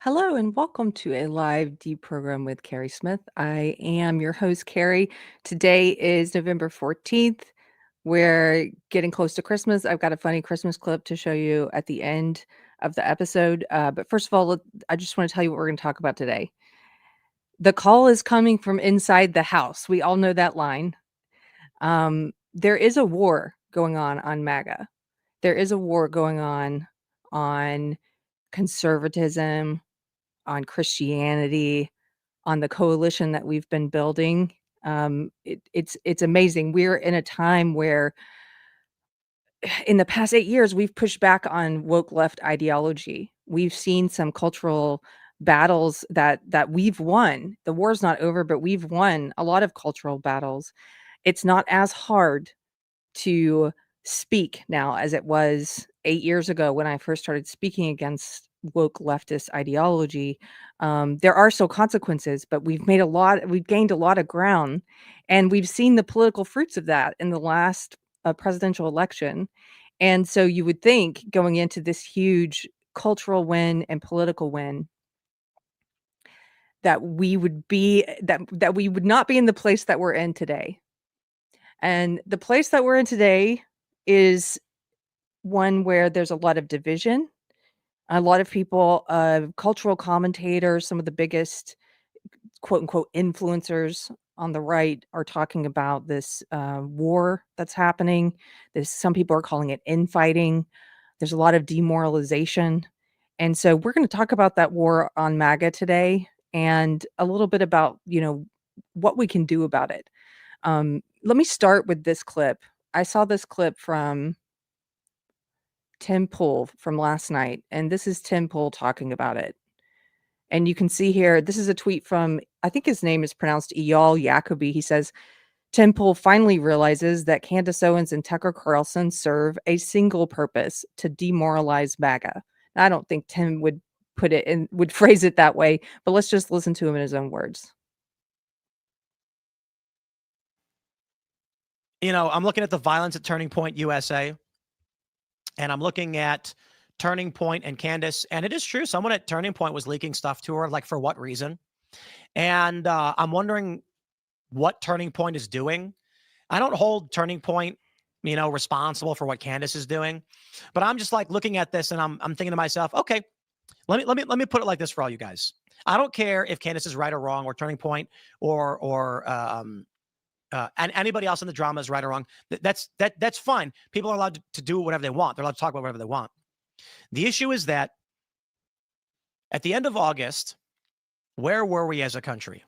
Hello and welcome to a live Deprogrammed with Keri Smith. I am your host, Keri. Today is November 14th. We're getting close to Christmas. I've got a funny Christmas clip to show you at the end of the episode. But first of all, I just want to tell you what we're going to talk about today. The call is coming from inside the house. We all know that line. There is a war going on MAGA. There is a war going on conservatism, on Christianity, on the coalition that we've been building. It's amazing. We're in a time where in the past 8 years, we've pushed back on woke left ideology. We've seen some cultural battles that we've won. The war's not over, but we've won a lot of cultural battles. It's not as hard to speak now as it was 8 years ago when I first started speaking against woke leftist ideology. There are still consequences, but we've gained a lot of ground, and we've seen the political fruits of that in the last presidential election. And so you would think going into this huge cultural win and political win that we would be that we would not be in the place that we're in today. And the place that we're in today is one where there's a lot of division. A lot of people, cultural commentators, some of the biggest quote unquote influencers on the right are talking about this war that's happening. Some people are calling it infighting. There's a lot of demoralization. And so we're going to talk about that war on MAGA today and a little bit about, what we can do about it. Let me start with this clip. I saw this clip from Tim Pool from last night, and this is Tim Pool talking about it. And you can see here, this is a tweet from, I think his name is pronounced Eyal Yacobi. He says, Tim Pool finally realizes that Candace Owens and Tucker Carlson serve a single purpose: to demoralize MAGA. Now, I don't think Tim would phrase it that way, but let's just listen to him in his own words. I'm looking at the violence at Turning Point USA, and I'm looking at Turning Point and Candace, and it is true. Someone at Turning Point was leaking stuff to her, like for what reason? And I'm wondering what Turning Point is doing. I don't hold Turning Point, responsible for what Candace is doing, but I'm just like looking at this and I'm thinking to myself, okay, let me put it like this for all you guys. I don't care if Candace is right or wrong, or Turning Point, and anybody else in the drama is right or wrong. That's fine. People are allowed to do whatever they want. They're allowed to talk about whatever they want. The issue is that at the end of August, where were we as a country?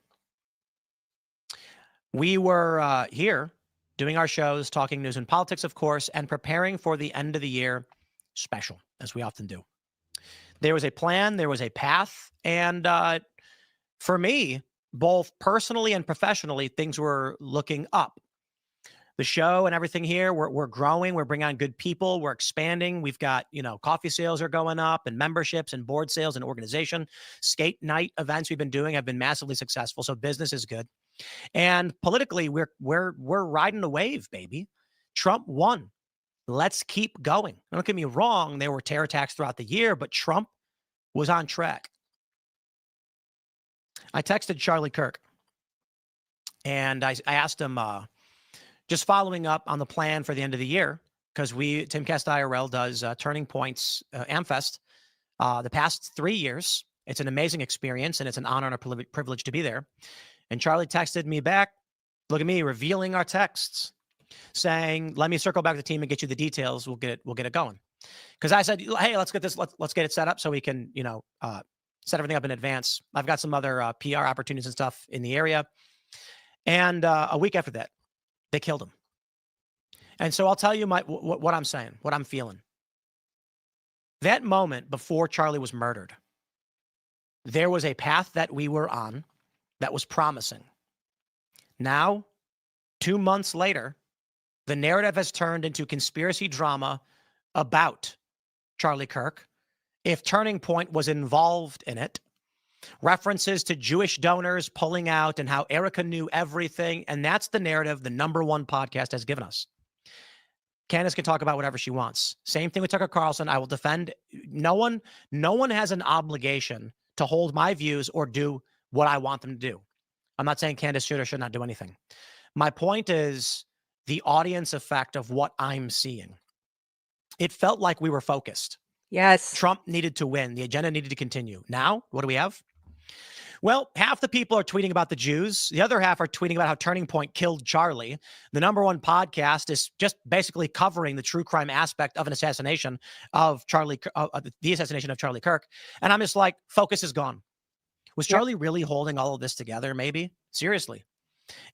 We were here doing our shows, talking news and politics, of course, and preparing for the end of the year special, as we often do. There was a plan, there was a path, and for me, both personally and professionally, things were looking up. The show and everything here, we're growing. We're bringing on good people. We're expanding. We've got, coffee sales are going up, and memberships and board sales and organization. Skate night events we've been doing have been massively successful. So business is good. And politically, we're riding the wave, baby. Trump won. Let's keep going. Don't get me wrong. There were terror attacks throughout the year, but Trump was on track. I texted Charlie Kirk, and I asked him, just following up on the plan for the end of the year, because Timcast IRL does Turning Point's Amfest the past 3 years. It's an amazing experience, and it's an honor and a privilege to be there. And Charlie texted me back, look at me, revealing our texts, saying, let me circle back to the team and get you the details. We'll get it going. Because I said, hey, let's get it set up so we can, set everything up in advance. I've got some other PR opportunities and stuff in the area. And a week after that, they killed him. And so I'll tell you what I'm saying, what I'm feeling. That moment before Charlie was murdered, there was a path that we were on that was promising. Now, 2 months later, the narrative has turned into conspiracy drama about Charlie Kirk. If Turning Point was involved in it, references to Jewish donors pulling out and how Erica knew everything. And that's the narrative the #1 podcast has given us. Candace can talk about whatever she wants. Same thing with Tucker Carlson. I will defend. No one has an obligation to hold my views or do what I want them to do. I'm not saying Candace should or should not do anything. My point is the audience effect of what I'm seeing. It felt like we were focused. Yes. Trump needed to win. The agenda needed to continue. Now, what do we have? Well, half the people are tweeting about the Jews. The other half are tweeting about how Turning Point killed Charlie. The #1 podcast is just basically covering the true crime aspect of an assassination of Charlie, the assassination of Charlie Kirk. And I'm just like, focus is gone. Was Charlie really holding all of this together? Maybe. Seriously.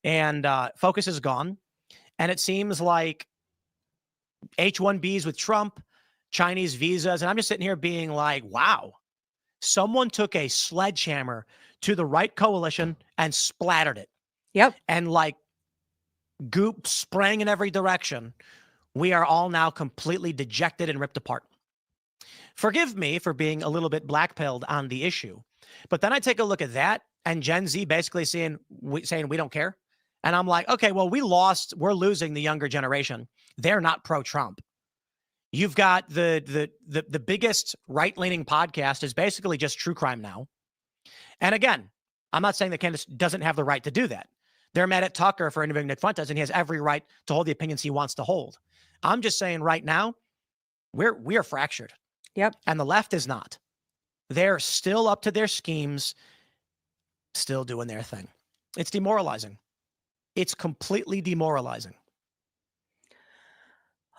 And focus is gone. And it seems like H-1Bs with Trump, Chinese visas. And I'm just sitting here being like, wow, someone took a sledgehammer to the right coalition and splattered it. Yep. And like goop sprang in every direction. We are all now completely dejected and ripped apart. Forgive me for being a little bit blackpilled on the issue. But then I take a look at that and Gen Z basically saying we don't care. And I'm like, okay, well, we're losing the younger generation. They're not pro-Trump. You've got the biggest right-leaning podcast is basically just true crime now. And again, I'm not saying that Candace doesn't have the right to do that. They're mad at Tucker for interviewing Nick Fuentes, and he has every right to hold the opinions he wants to hold. I'm just saying right now, we are fractured. Yep. And the left is not. They're still up to their schemes, still doing their thing. It's demoralizing. It's completely demoralizing.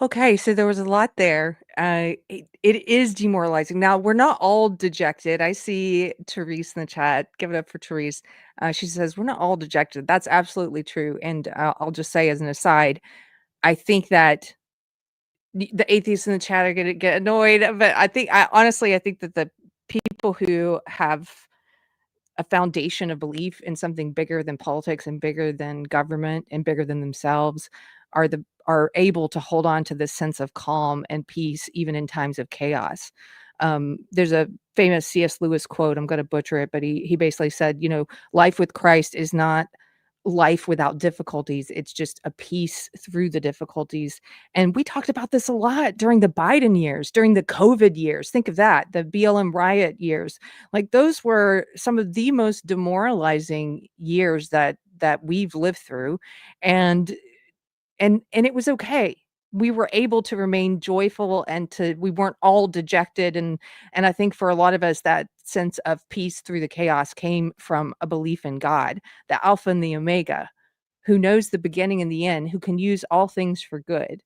Okay, so there was a lot there. It is demoralizing. Now, we're not all dejected. I see Therese in the chat. Give it up for Therese. She says, we're not all dejected. That's absolutely true. And I'll just say as an aside, I think that the atheists in the chat are going to get annoyed. But honestly, I think that the people who have a foundation of belief in something bigger than politics and bigger than government and bigger than themselves are able to hold on to this sense of calm and peace even in times of chaos. There's a famous C.S. Lewis quote. I'm going to butcher it, but he basically said, life with Christ is not life without difficulties. It's just a peace through the difficulties. And we talked about this a lot during the Biden years, during the COVID years. Think of that, the BLM riot years. Like those were some of the most demoralizing years that we've lived through. And it was okay. We were able to remain joyful and we weren't all dejected. And I think for a lot of us, that sense of peace through the chaos came from a belief in God, the Alpha and the Omega, who knows the beginning and the end, who can use all things for good,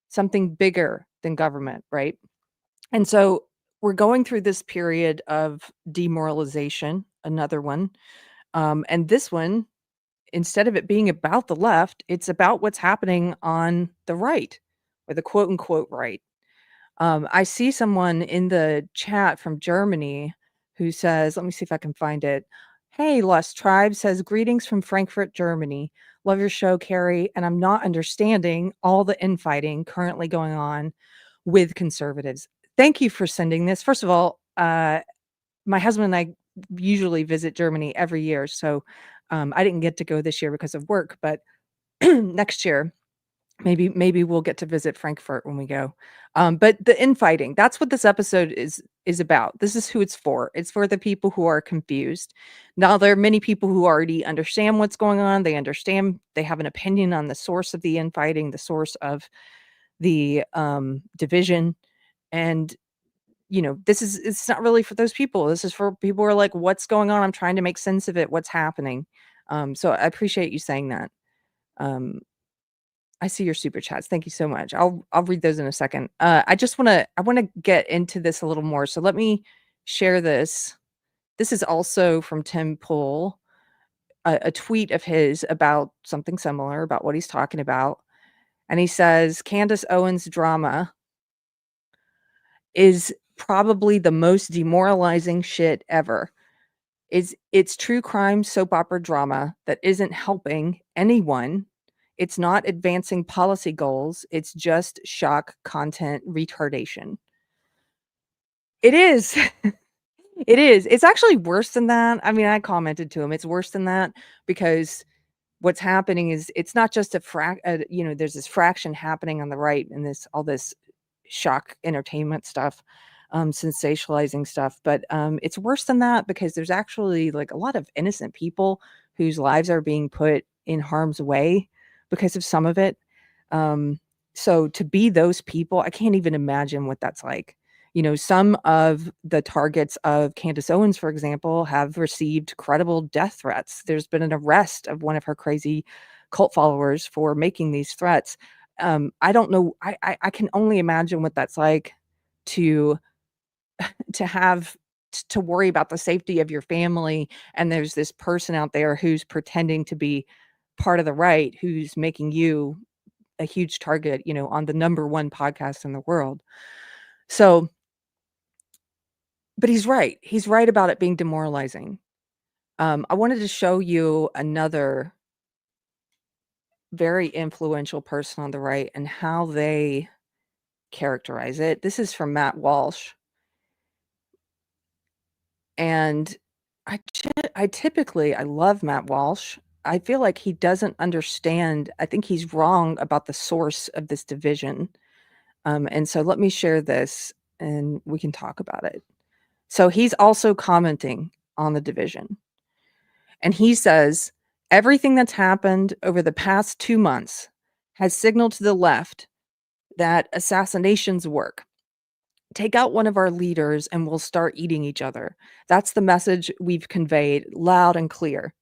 something bigger than government, right? And so we're going through this period of demoralization, another one. And this one, instead of it being about the left, it's about what's happening on the right, or the quote unquote right. I see someone in the chat from Germany who says, let me see if I can find it. Hey, Lost Tribe says, greetings from Frankfurt, Germany. Love your show, Keri. And I'm not understanding all the infighting currently going on with conservatives. Thank you for sending this. First of all, my husband and I usually visit Germany every year. So I didn't get to go this year because of work, but next year, maybe we'll get to visit Frankfurt when we go. But the infighting, that's what this episode is about. This is who it's for. It's for the people who are confused. Now, there are many people who already understand what's going on. They understand, they have an opinion on the source of the infighting, the source of the division. And it's not really for those people. This is for people who are like, what's going on? I'm trying to make sense of it. What's happening? So I appreciate you saying that. I see your super chats. Thank you so much. I'll read those in a second. I want to get into this a little more. So let me share this. This is also from Tim Pool, a tweet of his about something similar, about what he's talking about. And he says, Candace Owens' drama is probably the most demoralizing shit ever. It's true crime soap opera drama that isn't helping anyone. It's not advancing policy goals. It's just shock content retardation. It is. It is. It's actually worse than that. I mean, I commented to him. It's worse than that because what's happening is it's not just there's this fraction happening on the right and all this shock entertainment stuff. sensationalizing stuff. But it's worse than that, because there's actually like a lot of innocent people whose lives are being put in harm's way because of some of it. So to be those people, I can't even imagine what that's like. Some of the targets of Candace Owens, for example, have received credible death threats. There's been an arrest of one of her crazy cult followers for making these threats. I don't know. I can only imagine what that's like to have to worry about the safety of your family, and there's this person out there who's pretending to be part of the right, who's making you a huge target, on the number one podcast in the world. So, but he's right. He's right about it being demoralizing. I wanted to show you another very influential person on the right and how they characterize it. This is from Matt Walsh. And I typically I love Matt Walsh. I feel like he doesn't understand. I think he's wrong about the source of this division. And so let me share this and we can talk about it. So he's also commenting on the division. And he says, everything that's happened over the past 2 months has signaled to the left that assassinations work. Take out one of our leaders and we'll start eating each other. That's the message we've conveyed loud and clear.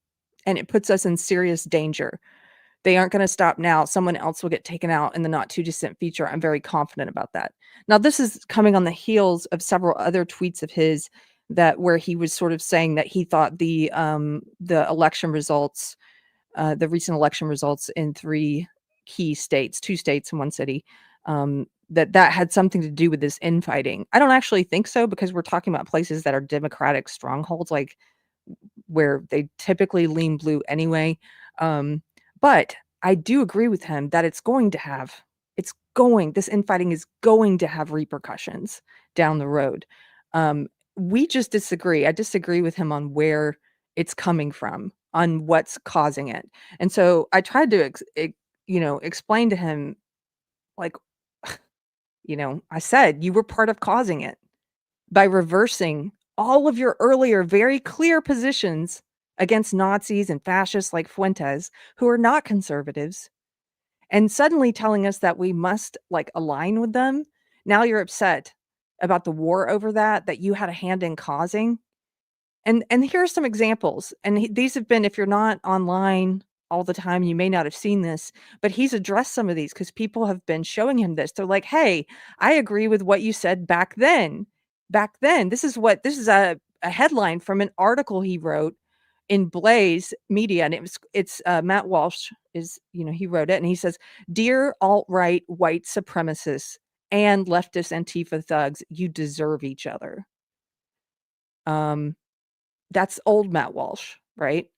And it puts us in serious danger. They aren't going to stop now. Someone else will get taken out in the not too distant future. I'm very confident about that. Now, this is coming on the heels of several other tweets of his where he was sort of saying that he thought the election results, the recent election results in 3 key states, 2 states and 1 city, that had something to do with this infighting. I don't actually think so, because we're talking about places that are Democratic strongholds, like where they typically lean blue anyway. But I do agree with him that this infighting is going to have repercussions down the road. We just disagree. I disagree with him on where it's coming from, on what's causing it. And so I tried to explain to him, like, I said, you were part of causing it by reversing all of your earlier very clear positions against Nazis and fascists like Fuentes, who are not conservatives, and suddenly telling us that we must align with them. Now you're upset about the war over that you had a hand in causing. And here are some examples. And these have been, if you're not online all the time, you may not have seen this, but he's addressed some of these because people have been showing him this. They're like, hey, I agree with what you said back then. Back then, this is a headline from an article he wrote in Blaze Media, and it's Matt Walsh he wrote it, and he says, "Dear alt-right white supremacists and leftist Antifa thugs, you deserve each other." That's old Matt Walsh, right?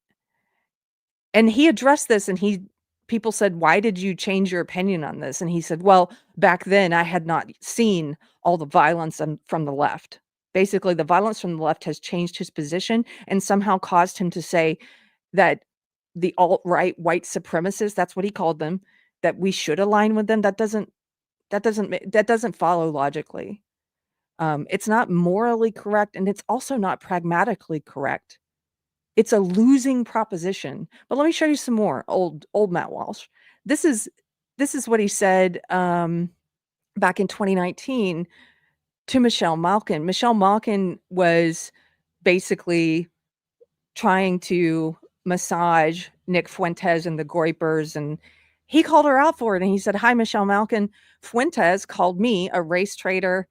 And he addressed this, and people said, "Why did you change your opinion on this?" And he said, "Well, back then I had not seen all the violence from the left." Basically, the violence from the left has changed his position and somehow caused him to say that the alt-right white supremacists, that's what he called them, that we should align with them. That doesn't follow logically. It's not morally correct, and it's also not pragmatically correct. It's a losing proposition. But let me show you some more old Matt Walsh. This is what he said back in 2019 to Michelle Malkin. Michelle Malkin was basically trying to massage Nick Fuentes and the Groypers, and he called her out for it. And he said, "Hi, Michelle Malkin. Fuentes called me a race traitor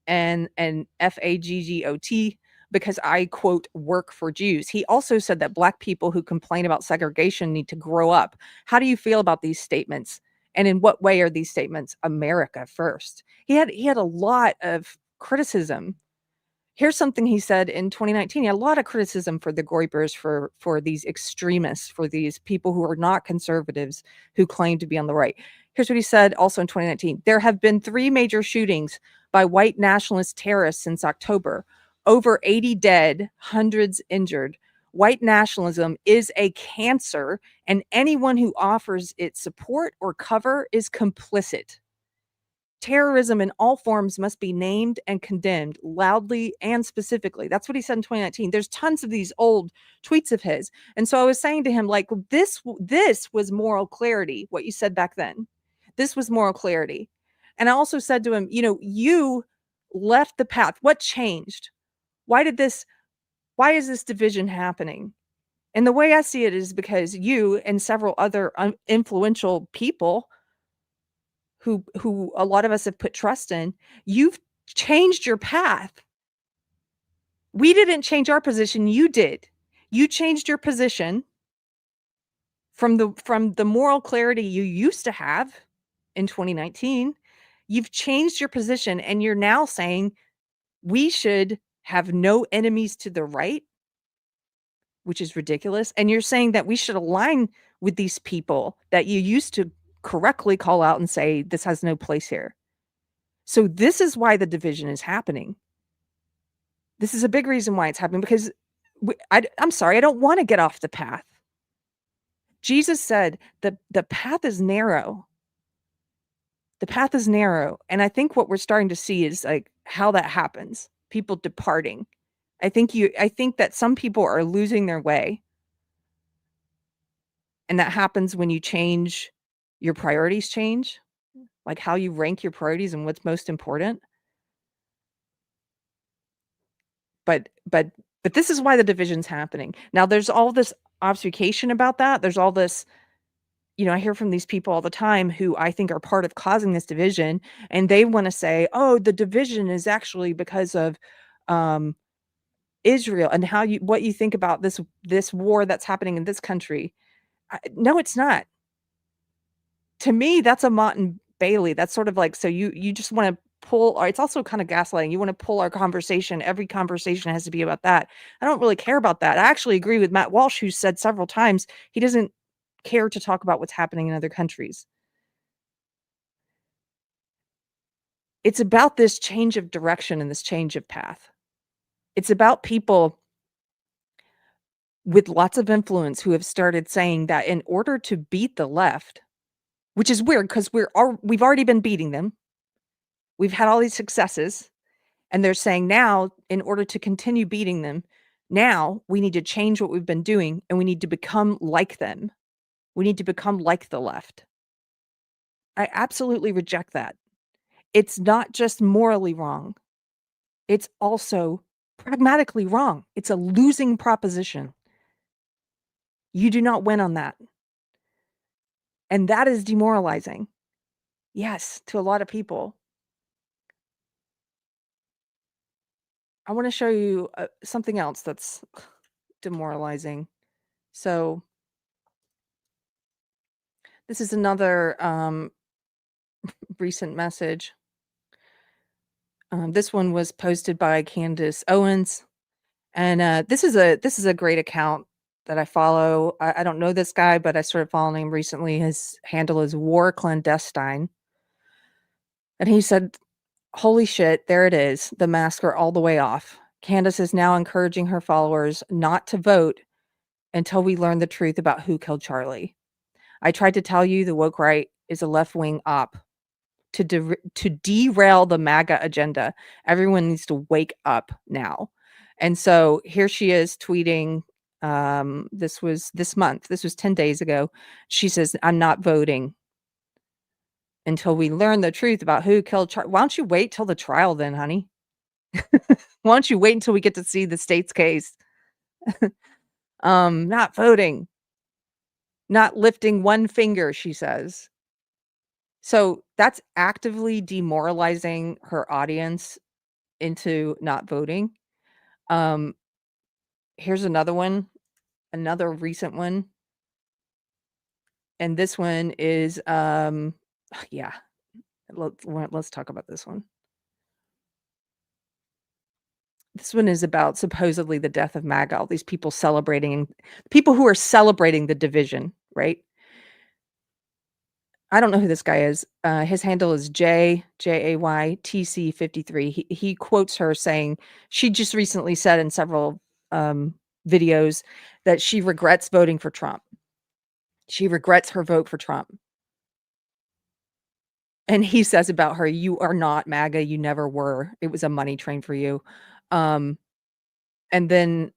and an FAGGOT because I, quote, work for Jews." He also said that Black people who complain about segregation need to grow up. How do you feel about these statements? And in what way are these statements America first? He had a lot of criticism. Here's something he said in 2019. He had a lot of criticism for the Groypers, for these extremists, for these people who are not conservatives who claim to be on the right. Here's what he said also in 2019. "There have been 3 major shootings by white nationalist terrorists since October. Over 80 dead, hundreds injured. White nationalism is a cancer, and anyone who offers it support or cover is complicit." Terrorism in all forms must be named and condemned loudly and specifically. That's what he said in 2019. There's tons of these old tweets of his. And so I was saying to him, like, this was moral clarity, what you said back then. This was moral clarity. And I also said to him, you left the path. What changed? Why is this division happening? And the way I see it is because you and several other influential people who a lot of us have put trust in, you've changed your path. We didn't change our position, you did. You changed your position from the moral clarity you used to have in 2019. You've changed your position and you're now saying we should have no enemies to the right, which is ridiculous. And you're saying that we should align with these people that you used to correctly call out and say, this has no place here. So this is why the division is happening. This is a big reason why it's happening, because I'm sorry, I don't want to get off the path. Jesus said the path is narrow. The path is narrow. And I think what we're starting to see is like how that happens. People departing. I think that some people are losing their way. And that happens when you change, your priorities change, like how you rank your priorities and what's most important. But this is why the division's happening. Now there's all this obfuscation about that. There's all this, I hear from these people all the time who I think are part of causing this division, and they want to say, oh, the division is actually because of Israel and what you think about this war that's happening in this country. No, it's not. To me, that's a Mott and Bailey. That's sort of like, so you just want to pull, or it's also kind of gaslighting. You want to pull our conversation. Every conversation has to be about that. I don't really care about that. I actually agree with Matt Walsh, who said several times he doesn't care to talk about what's happening in other countries. It's about this change of direction and this change of path. It's about people with lots of influence who have started saying that in order to beat the left, which is weird because we've already been beating them. We've had all these successes, and they're saying now, in order to continue beating them, now we need to change what we've been doing, and we need to become like them. We need to become like the left. I absolutely reject that. It's not just morally wrong. It's also pragmatically wrong. It's a losing proposition. You do not win on that. And that is demoralizing. Yes, to a lot of people. I want to show you something else that's demoralizing. So this is another recent message. This one was posted by Candace Owens, and this is a great account that I follow. I don't know this guy, but I started following him recently. His handle is War Clandestine, and he said, "Holy shit, there it is. The masks are all the way off. Candace is now encouraging her followers not to vote until we learn the truth about who killed Charlie. I tried to tell you the woke right is a left-wing op to derail the MAGA agenda. Everyone needs to wake up now." And so here she is tweeting. This was this month. This was 10 days ago. She says, "I'm not voting until we learn the truth about who killed Charlie." Why don't you wait till the trial then, honey? Why don't you wait until we get to see the state's case? Not voting. Not lifting one finger, she says. So that's actively demoralizing her audience into not voting. Here's another one, another recent one. And this one is, yeah, let's talk about this one. This one is about supposedly the death of MAGA, all these people people who are celebrating the division, right? I don't know who this guy is. His handle is JAYTC53. He quotes her saying she just recently said in several videos that she regrets voting for Trump. She regrets her vote for Trump. And he says about her, "You are not MAGA, you never were. It was a money train for you." And then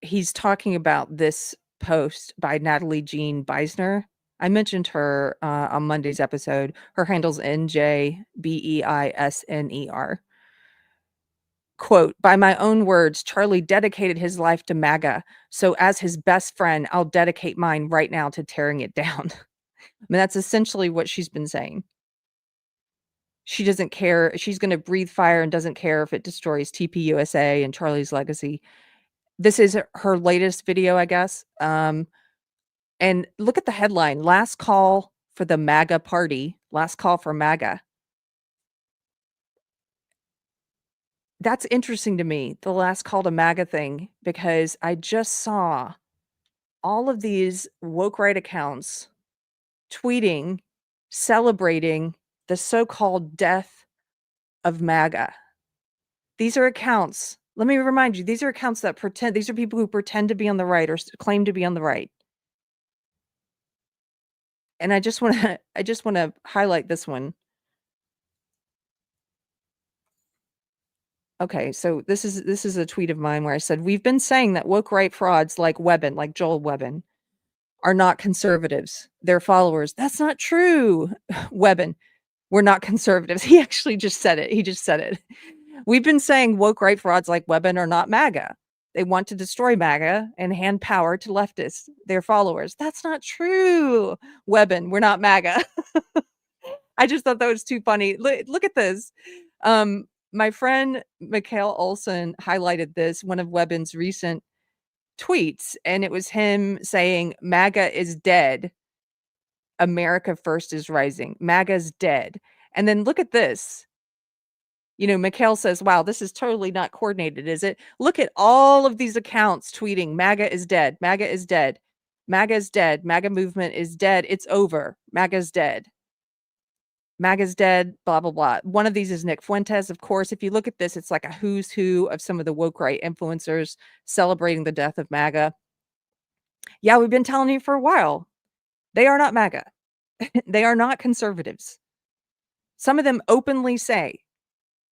he's talking about this post by Natalie Jean Beisner. I mentioned her on Monday's episode. Her handle's NJBEISNER. Quote, "By my own words, Charlie dedicated his life to MAGA. So as his best friend, I'll dedicate mine right now to tearing it down." I mean, that's essentially what she's been saying. She doesn't care. She's going to breathe fire and doesn't care if it destroys TPUSA and Charlie's legacy. This is her latest video, I guess. And look at the headline: "Last call for the MAGA party." Last call for MAGA. That's interesting to me, the last call to MAGA thing, because I just saw all of these woke right accounts tweeting, celebrating the so-called death of MAGA. These are accounts. Let me remind you, these are accounts that pretend, these are people who pretend to be on the right or claim to be on the right. And I just want to highlight this one. Okay, so this is a tweet of mine where I said, "We've been saying that woke right frauds like Webben, like Joel Webben, are not conservatives. Their followers. That's not true." Webben, "We're not conservatives." He actually just said it. He just said it. "We've been saying woke right frauds like Webben are not MAGA. They want to destroy MAGA and hand power to leftists, their followers." That's not true. Webben, "We're not MAGA." I just thought that was too funny. Look at this. My friend Mikhail Olson highlighted this, one of Webben's recent tweets, and it was him saying, "MAGA is dead. America first is rising. MAGA's dead." And then look at this. Mikhail says, "Wow, this is totally not coordinated, is it? Look at all of these accounts tweeting, 'MAGA is dead. MAGA is dead. MAGA is dead. MAGA movement is dead. It's over. MAGA's dead. MAGA's dead, blah, blah, blah." One of these is Nick Fuentes, of course. If you look at this, it's like a who's who of some of the woke right influencers celebrating the death of MAGA. Yeah, we've been telling you for a while. They are not MAGA. They are not conservatives. Some of them openly say,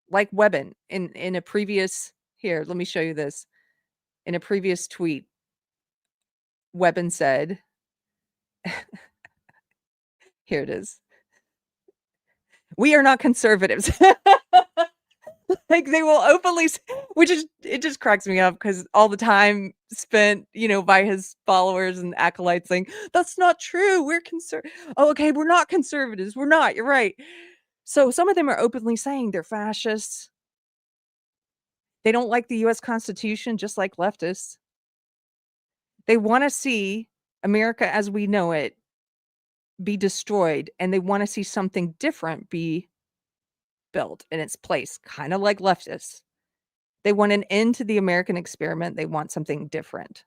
like Webben in a previous, here, let me show you this. In a previous tweet, Webben said, here it is, "We are not conservatives." Like, they will openly, which is, it just cracks me up because all the time spent, by his followers and acolytes saying, "That's not true. We're Oh, okay, we're not conservatives. We're not. You're right." So some of them are openly saying they're fascists. They don't like the US Constitution, just like leftists. They want to see America as we know it be destroyed, and they want to see something different be built in its place, kind of like leftists. They want an end to the American experiment. They want something different.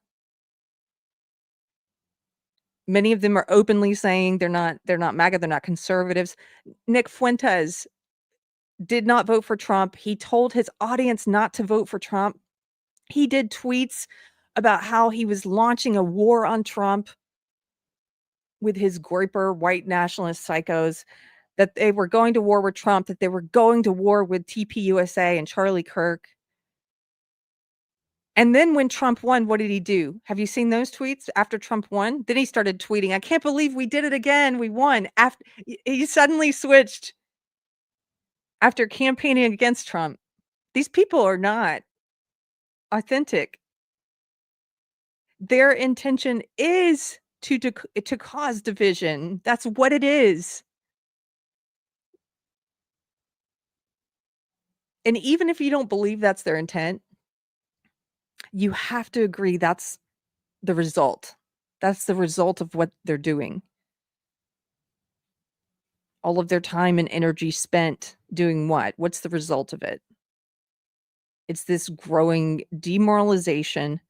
Many of them are openly saying they're not MAGA, they're not conservatives. Nick Fuentes did not vote for Trump. He told his audience not to vote for Trump. He did tweets about how he was launching a war on Trump with his Groyper white nationalist psychos, that they were going to war with Trump, that they were going to war with TPUSA and Charlie Kirk. And then when Trump won, what did he do? Have you seen those tweets after Trump won? Then he started tweeting, "I can't believe we did it again. We won." After he suddenly switched after campaigning against Trump. These people are not authentic. Their intention is to cause division. That's what it is. And even if you don't believe that's their intent, you have to agree that's the result. That's the result of what they're doing. All of their time and energy spent doing what? What's the result of it? It's this growing demoralization,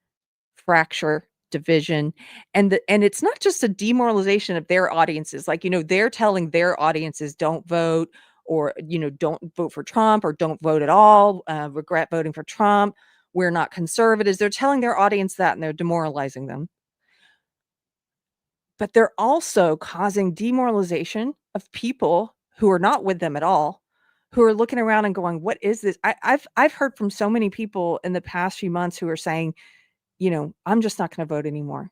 fracture, division, and it's not just a demoralization of their audiences. Like, they're telling their audiences don't vote, or, don't vote for Trump, or don't vote at all, regret voting for Trump. We're not conservatives. They're telling their audience that, and they're demoralizing them. But they're also causing demoralization of people who are not with them at all, who are looking around and going, "What is this?" I've heard from so many people in the past few months who are saying, "I'm just not going to vote anymore.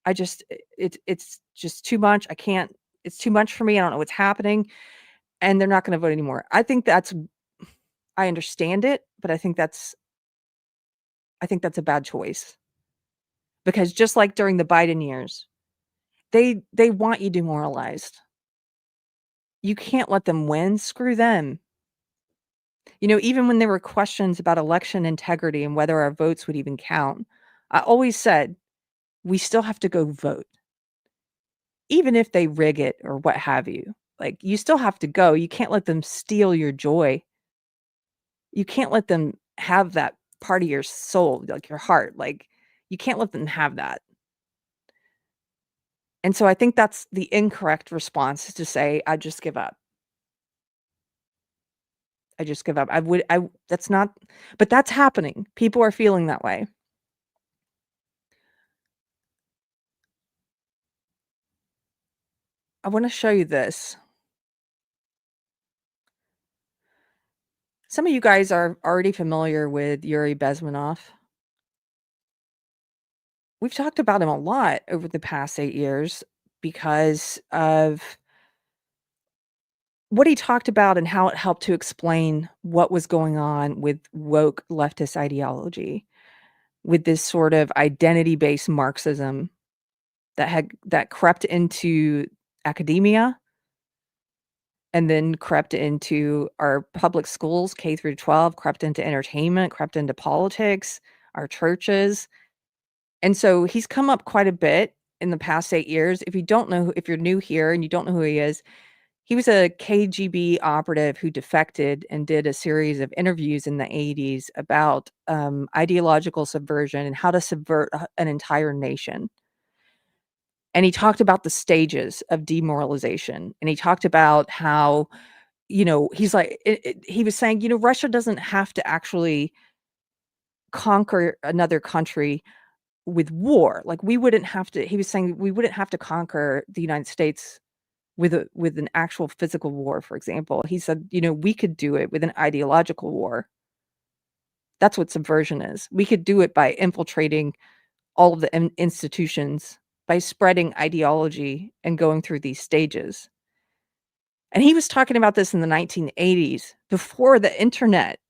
It's just too much. I can't. It's too much for me. I don't know what's happening," and they're not going to vote anymore. I understand it, but I think that's a bad choice, because just like during the Biden years, they want you demoralized. You can't let them win. Screw them. Even when there were questions about election integrity and whether our votes would even count, I always said, we still have to go vote, even if they rig it or what have you. Like, you still have to go. You can't let them steal your joy. You can't let them have that part of your soul, like your heart. Like, you can't let them have that. And so I think that's the incorrect response, is to say, I just give up. I just give up. That's not, but that's happening. People are feeling that way. I want to show you this. Some of you guys are already familiar with Yuri Bezmenov. We've talked about him a lot over the past 8 years because of what he talked about and how it helped to explain what was going on with woke leftist ideology, with this sort of identity-based Marxism that crept into academia and then crept into our public schools, K through 12, crept into entertainment, crept into politics, our churches. And so he's come up quite a bit in the past 8 years. If you're new here and you don't know who he was a KGB operative who defected and did a series of interviews in the 80s about ideological subversion and how to subvert an entire nation. And he talked about the stages of demoralization. And he talked about how, he's like, he was saying, Russia doesn't have to actually conquer another country with war. Like, he was saying we wouldn't have to conquer the United States with an actual physical war, for example. He said, we could do it with an ideological war. That's what subversion is. We could do it by infiltrating all of the institutions, by spreading ideology and going through these stages. And he was talking about this in the 1980s, before the internet,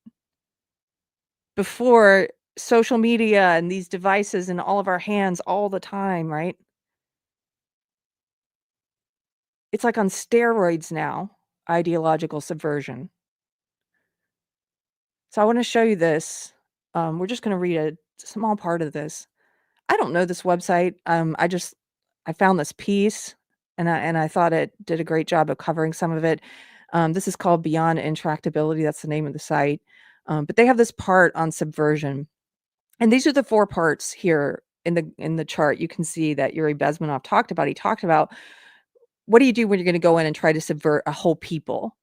before social media and these devices in all of our hands all the time, right? It's like on steroids now, ideological subversion. So I want to show you this. We're just going to read a small part of this. I don't know this website. I found this piece, and I thought it did a great job of covering some of it. This is called Beyond Intractability. That's the name of the site. But they have this part on subversion, and these are the 4 parts here in the chart. You can see that Yuri Bezmenov talked about. He talked about, what do you do when you're going to go in and try to subvert a whole people?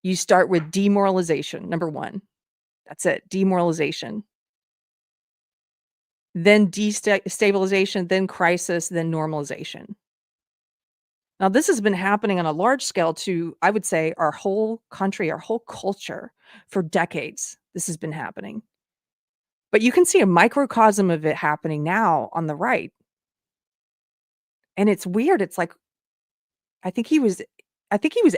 You start with demoralization, number 1. That's it, demoralization. Then destabilization, then crisis, then normalization. Now, this has been happening on a large scale to, I would say, our whole country, our whole culture for decades. This has been happening. But you can see a microcosm of it happening now on the right. And it's weird. It's like, I think he was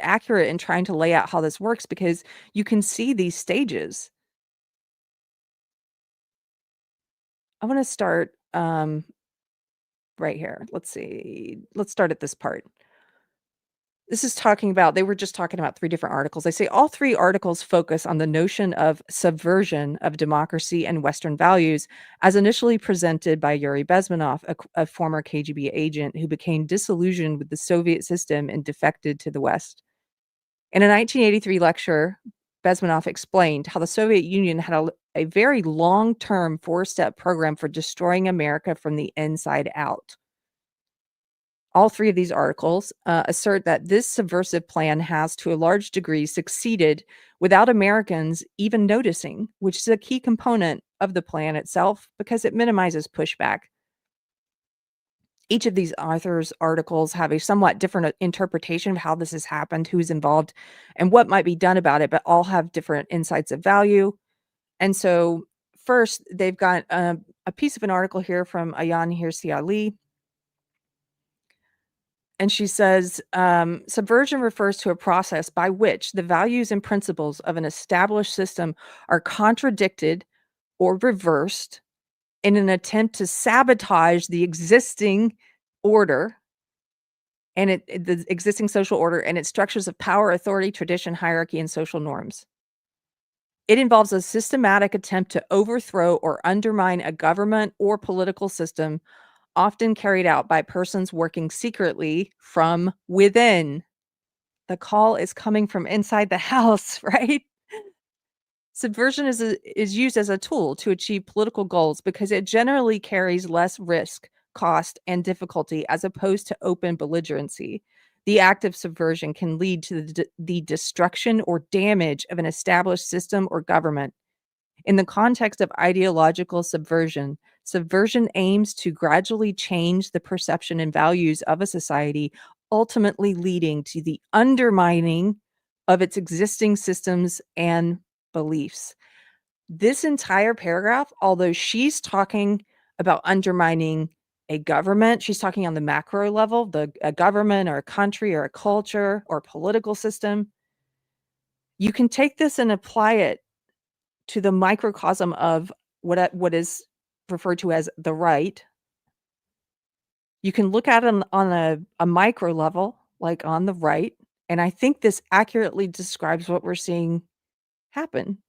accurate in trying to lay out how this works, because you can see these stages. I want to start right here. Let's see. Let's start at this part. This is they were just talking about 3 different articles. They say all 3 articles focus on the notion of subversion of democracy and Western values, as initially presented by Yuri Bezmenov, a former KGB agent who became disillusioned with the Soviet system and defected to the West. In a 1983 lecture, Bezmenov explained how the Soviet Union had a very long-term 4-step program for destroying America from the inside out. All 3 of these articles assert that this subversive plan has, to a large degree, succeeded without Americans even noticing, which is a key component of the plan itself, because it minimizes pushback. Each of these authors' articles have a somewhat different interpretation of how this has happened, who's involved, and what might be done about it, but all have different insights of value. And so first, they've got a piece of an article here from Ayan Hirsi Ali. And she says, subversion refers to a process by which the values and principles of an established system are contradicted or reversed in an attempt to sabotage the existing order and the existing social order and its structures of power, authority, tradition, hierarchy, and social norms. It involves a systematic attempt to overthrow or undermine a government or political system, often carried out by persons working secretly from within. The call is coming from inside the house, right? Subversion is used as a tool to achieve political goals because it generally carries less risk, cost, and difficulty as opposed to open belligerency. The act of subversion can lead to the destruction or damage of an established system or government. In the context of ideological subversion, subversion aims to gradually change the perception and values of a society, ultimately leading to the undermining of its existing systems and beliefs. This entire paragraph, although she's talking about undermining a government, she's talking on the macro level, a government or a country or a culture or political system. You can take this and apply it to the microcosm of what is referred to as the right. You can look at it on a micro level, like on the right, and I think this accurately describes what we're seeing happen.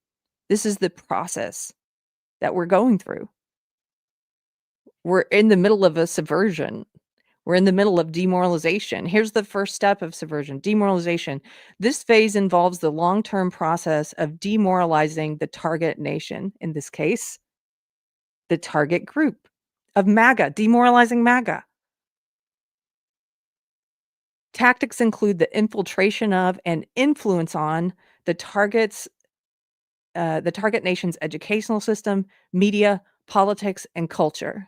This is the process that we're going through. We're in the middle of a subversion. We're in the middle of demoralization. Here's the first step of subversion, demoralization. This phase involves the long-term process of demoralizing the target nation, in this case, the target group of MAGA, demoralizing MAGA. Tactics include the infiltration of and influence on the target nation's educational system, media, politics, and culture.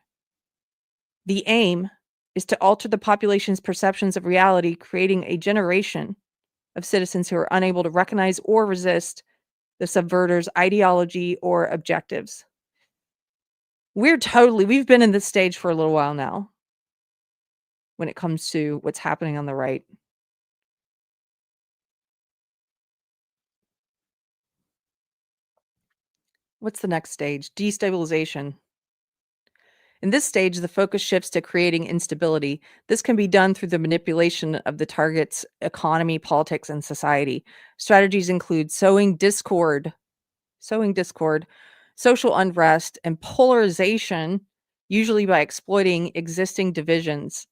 The aim is to alter the population's perceptions of reality, creating a generation of citizens who are unable to recognize or resist the subverter's ideology or objectives. We've been in this stage for a little while now when it comes to what's happening on the right. What's the next stage? Destabilization. In this stage, the focus shifts to creating instability. This can be done through the manipulation of the target's economy, politics, and society. Strategies include sowing discord, social unrest, and polarization, usually by exploiting existing divisions.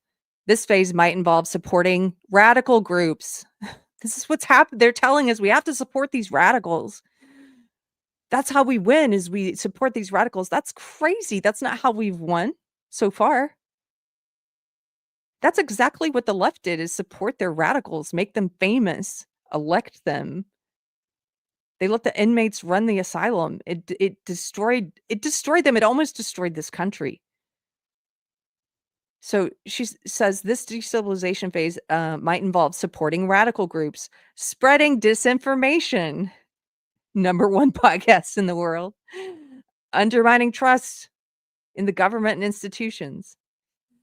This phase might involve supporting radical groups. This is what's happened. They're telling us we have to support these radicals. That's how we win, is we support these radicals. That's crazy. That's not how we've won so far. That's exactly what the left did, is support their radicals, make them famous, elect them. They let the inmates run the asylum. It destroyed them. It almost destroyed this country. So she says this destabilization phase might involve supporting radical groups, spreading disinformation, #1 podcast in the world, undermining trust in the government and institutions.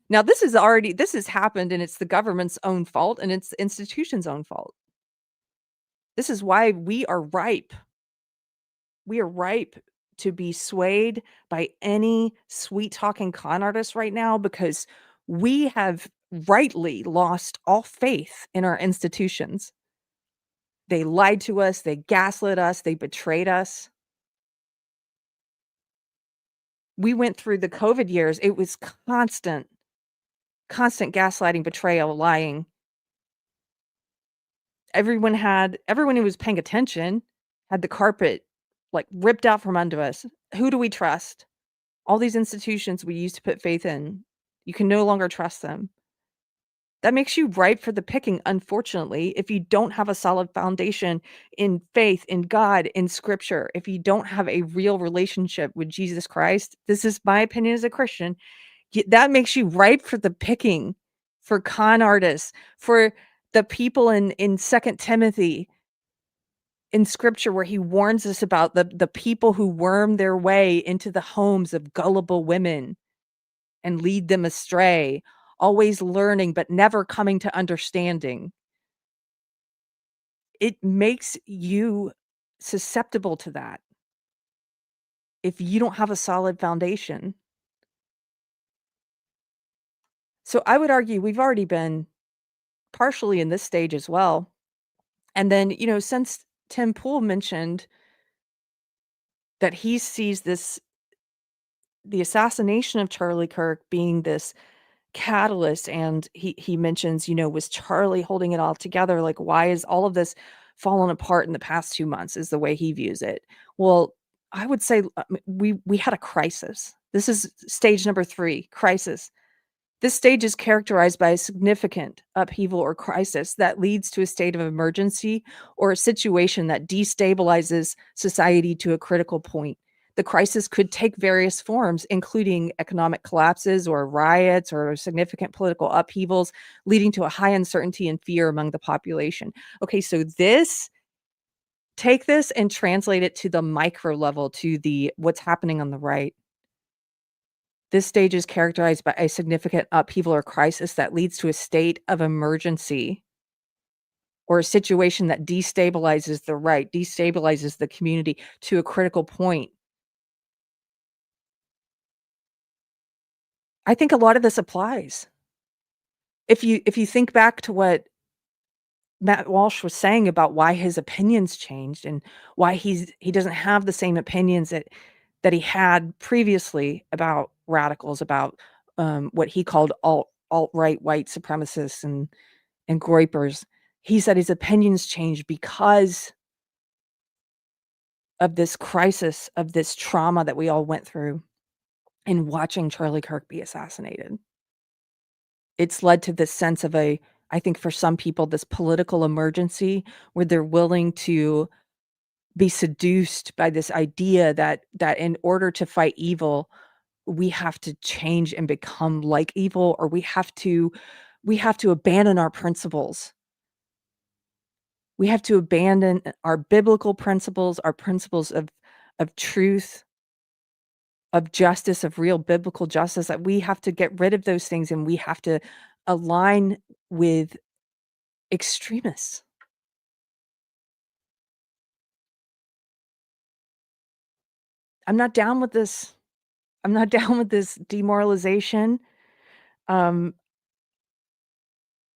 Now, this has happened, and it's the government's own fault, and it's the institution's own fault. This is why we are ripe. We are ripe to be swayed by any sweet-talking con artist right now, because we have rightly lost all faith in our institutions. They lied to us, they gaslit us, they betrayed us. We went through the COVID years. It was constant gaslighting, betrayal, lying. Everyone who was paying attention had the carpet, like, ripped out from under us. Who do we trust? All these institutions we used to put faith in, you can no longer trust them. That makes you ripe for the picking, unfortunately, if you don't have a solid foundation in faith, in God, in Scripture. If you don't have a real relationship with Jesus Christ, this is my opinion as a Christian, that makes you ripe for the picking, for con artists, for the people in Second Timothy in scripture where he warns us about the people who worm their way into the homes of gullible women and lead them astray, always learning but never coming to understanding. It makes you susceptible to that if you don't have a solid foundation. So I would argue we've already been partially in this stage as well. And then, since Tim Pool mentioned that he sees the assassination of Charlie Kirk being this catalyst, and he mentions, was Charlie holding it all together? Like, why is all of this fallen apart in the past 2 months, is the way he views it. Well, I would say we had a crisis. This is stage number 3, crisis. This stage is characterized by a significant upheaval or crisis that leads to a state of emergency or a situation that destabilizes society to a critical point. The crisis could take various forms, including economic collapses or riots or significant political upheavals, leading to a high uncertainty and fear among the population. Okay, so take this and translate it to the micro level, to what's happening on the right. This stage is characterized by a significant upheaval or crisis that leads to a state of emergency or a situation that destabilizes the right, destabilizes the community to a critical point. I think a lot of this applies. If you think back to what Matt Walsh was saying about why his opinions changed and why he doesn't have the same opinions that he had previously about radicals, about what he called alt-right white supremacists and groypers. He said his opinions changed because of this crisis, of this trauma that we all went through in watching Charlie Kirk be assassinated. It's led to this sense of I think for some people, this political emergency where they're willing to be seduced by this idea that in order to fight evil, we have to change and become like evil, or we have to abandon our principles. We have to abandon our biblical principles, our principles of truth, of justice, of real biblical justice. That we have to get rid of those things, and we have to align with extremists. I'm not down with this. I'm not down with this demoralization. Um,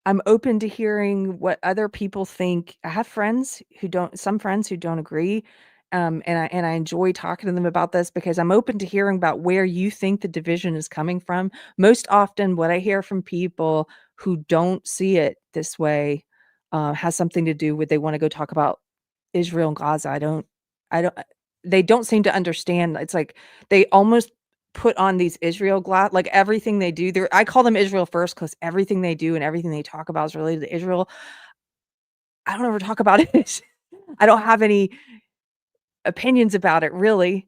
I'm open to hearing what other people think. I have some friends who don't agree. And I enjoy talking to them about this because I'm open to hearing about where you think the division is coming from. Most often, what I hear from people who don't see it this way has something to do with they want to go talk about Israel and Gaza. I don't, they don't seem to understand. It's like they almost put on these Israel like everything they do. I call them Israel first because everything they do and everything they talk about is related to Israel. I don't ever talk about it. I don't have any opinions about it really.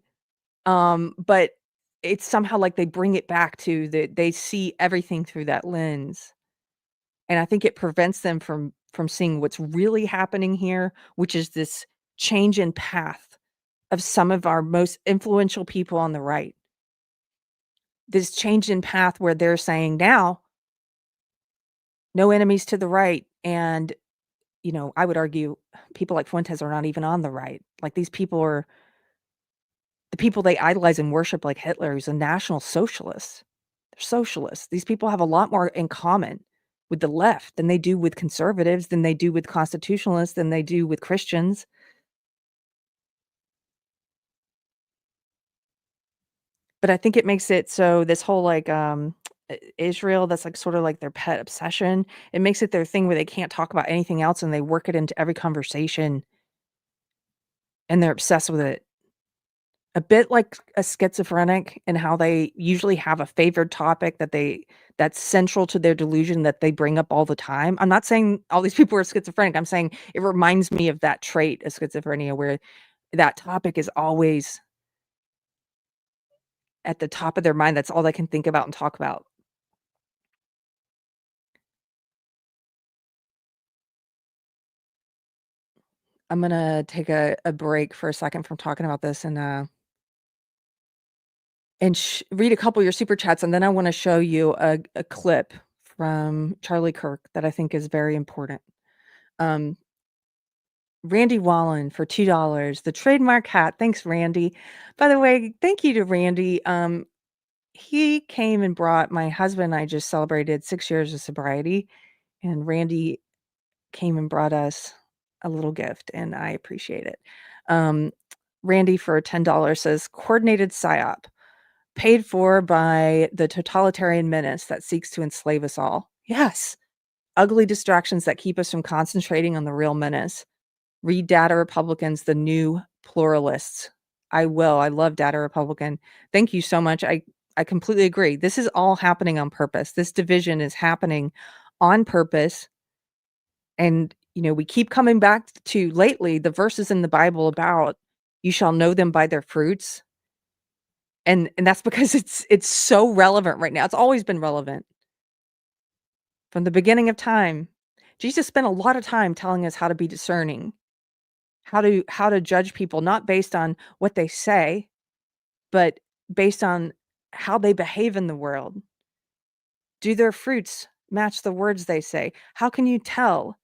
But it's somehow like they bring it back to they see everything through that lens. And I think it prevents them from seeing what's really happening here, which is this change in path of some of our most influential people on the right. This change in path where they're saying now, no enemies to the right. And, I would argue people like Fuentes are not even on the right. Like these people are the people they idolize and worship, like Hitler, who's a national socialist. They're socialists. These people have a lot more in common with the left than they do with conservatives, than they do with constitutionalists, than they do with Christians. But I think it makes it so this whole Israel, that's like sort of like their pet obsession. It makes it their thing where they can't talk about anything else and they work it into every conversation and they're obsessed with it. A bit like a schizophrenic and how they usually have a favored topic that's central to their delusion that they bring up all the time. I'm not saying all these people are schizophrenic. I'm saying it reminds me of that trait of schizophrenia where that topic is always at the top of their mind. That's all they can think about and talk about. I'm gonna take a break for a second from talking about this and read a couple of your super chats, and then I want to show you a clip from Charlie Kirk that I think is very important. Randy Wallen for $2, the trademark hat. Thanks, Randy. By the way, thank you to Randy. He came and brought my husband and I just celebrated 6 years of sobriety, and Randy came and brought us a little gift, and I appreciate it. Randy for $10 says, coordinated psyop, paid for by the totalitarian menace that seeks to enslave us all. Yes, ugly distractions that keep us from concentrating on the real menace. Read Data Republicans, the new pluralists. I will. I love Data Republican. Thank you so much. I completely agree. This is all happening on purpose. This division is happening on purpose. And, we keep coming back to lately the verses in the Bible about you shall know them by their fruits. And that's because it's so relevant right now. It's always been relevant. From the beginning of time, Jesus spent a lot of time telling us how to be discerning, how to judge people, not based on what they say, but based on how they behave in the world. Do their fruits match the words they say? How can you tell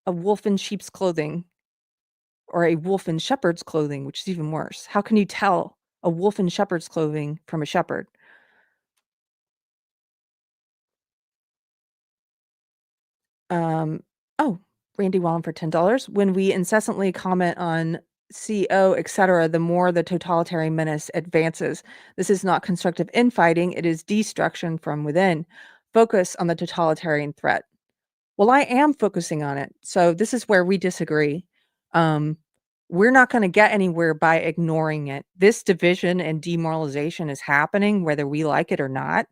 a wolf in sheep's clothing or a wolf in shepherd's clothing, which is even worse? How can you tell a wolf in shepherd's clothing from a shepherd? Oh, Randy Wallen for $10. When we incessantly comment on CO, etc., the more the totalitarian menace advances. This is not constructive infighting, it is destruction from within. Focus on the totalitarian threat. Well, I am focusing on it. So this is where we disagree. We're not going to get anywhere by ignoring it. This division and demoralization is happening whether we like it or not.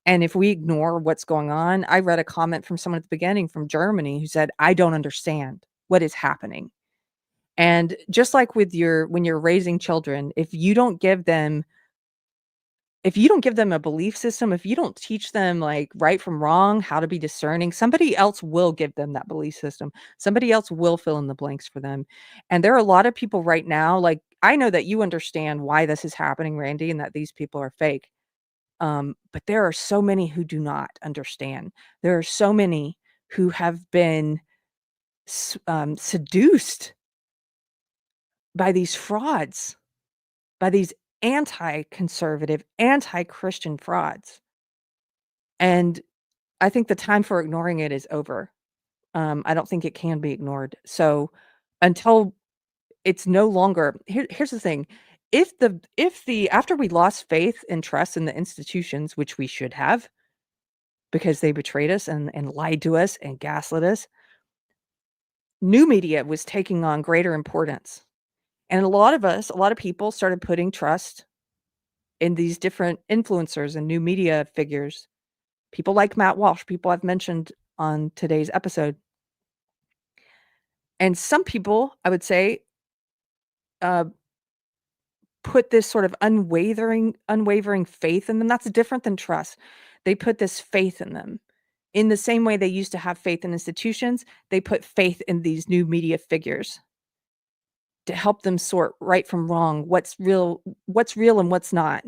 And if we ignore what's going on, I read a comment from someone at the beginning from Germany who said, I don't understand what is happening. And just like when you're raising children, if you don't give them a belief system, if you don't teach them like right from wrong, how to be discerning, somebody else will give them that belief system. Somebody else will fill in the blanks for them. And there are a lot of people right now, like I know that you understand why this is happening, Randy, and that these people are fake. But there are so many who do not understand. There are so many who have been seduced by these frauds, by these anti-conservative, anti-Christian frauds. And I think the time for ignoring it is over. I don't think it can be ignored. So until it's no longer here's the thing. If the after we lost faith and trust in the institutions, which we should have, because they betrayed us and lied to us and gaslit us, new media was taking on greater importance. And a lot of people started putting trust in these different influencers and new media figures. People like Matt Walsh, people I've mentioned on today's episode. And some people, I would say, put this sort of unwavering faith in them. That's different than trust. They put this faith in them. In the same way they used to have faith in institutions, they put faith in these new media figures to help them sort right from wrong, what's real and what's not,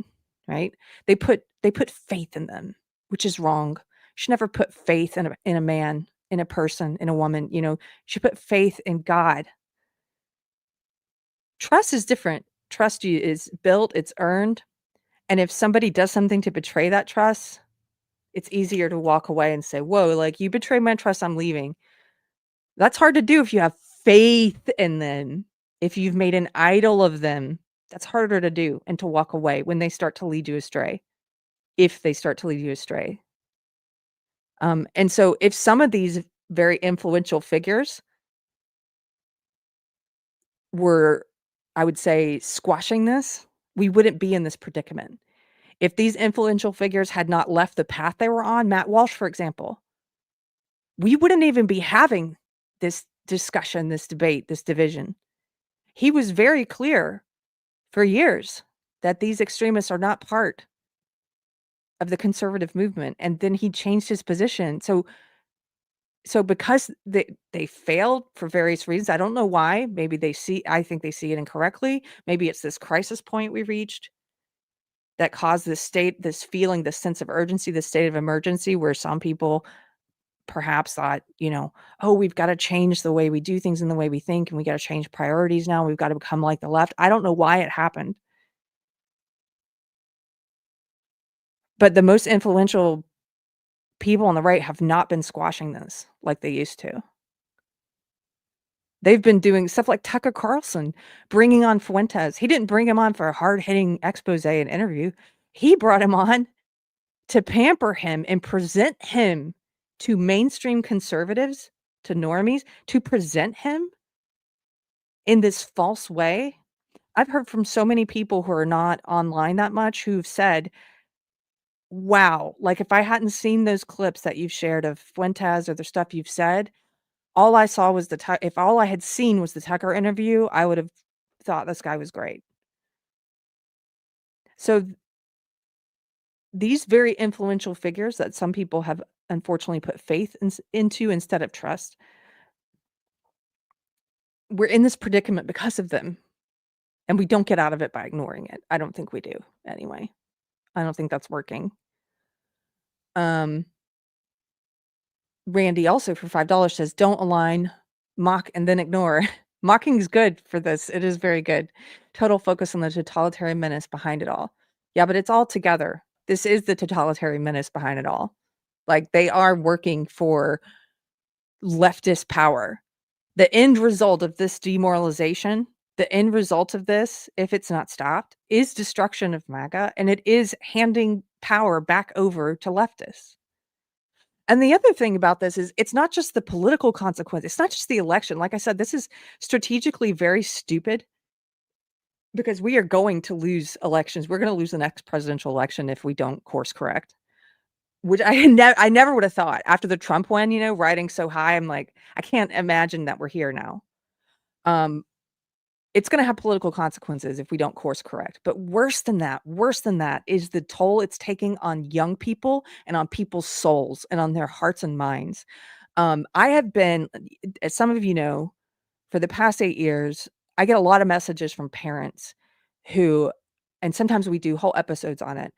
right? They put faith in them, which is wrong. You should never put faith in a man, in a person, in a woman, you should put faith in God. Trust is different. Trust is built, it's earned. And if somebody does something to betray that trust, it's easier to walk away and say, whoa, like you betrayed my trust, I'm leaving. That's hard to do if you have faith in them. If you've made an idol of them, that's harder to do and to walk away when they start to lead you astray. If they start to lead you astray. And so if some of these very influential figures were, I would say, squashing this, we wouldn't be in this predicament. If these influential figures had not left the path they were on, Matt Walsh, for example, we wouldn't even be having this discussion, this debate, this division. He was very clear for years that these extremists are not part of the conservative movement, and then he changed his position. So because they failed for various reasons, I don't know why. Maybe I think they see it incorrectly. Maybe it's this crisis point we reached that caused this feeling, this sense of urgency, this state of emergency, where some people perhaps thought, oh, we've got to change the way we do things and the way we think, and we got to change priorities now. We've got to become like the left. I don't know why it happened. But the most influential people on the right have not been squashing this like they used to. They've been doing stuff like Tucker Carlson, bringing on Fuentes. He didn't bring him on for a hard-hitting expose and interview. He brought him on to pamper him and present him to mainstream conservatives, to normies, to present him in this false way. I've heard from so many people who are not online that much who've said, wow, like if I hadn't seen those clips that you've shared of Fuentes or the stuff you've said, all I saw was if all I had seen was the Tucker interview, I would have thought this guy was great. So these very influential figures that some people have unfortunately put faith into instead of trust, we're in this predicament because of them. And we don't get out of it by ignoring it. I don't think we do anyway. I don't think that's working. Randy also for $5 says, don't align, mock, and then ignore. Mocking is good for this. It is very good. Total focus on the totalitarian menace behind it all. Yeah, but it's all together. This is the totalitarian menace behind it all. Like, they are working for leftist power. The end result of this demoralization, the end result of this, if it's not stopped, is destruction of MAGA, and it is handing power back over to leftists. And the other thing about this is it's not just the political consequence. It's not just the election. Like I said, this is strategically very stupid because we are going to lose elections. We're going to lose the next presidential election if we don't course correct, which I never would have thought after the Trump one, riding so high. I'm like, I can't imagine that we're here now. It's going to have political consequences if we don't course correct. But worse than that is the toll it's taking on young people and on people's souls and on their hearts and minds. I have been, as some of you know, for the past 8 years, I get a lot of messages from parents who, and sometimes we do whole episodes on it,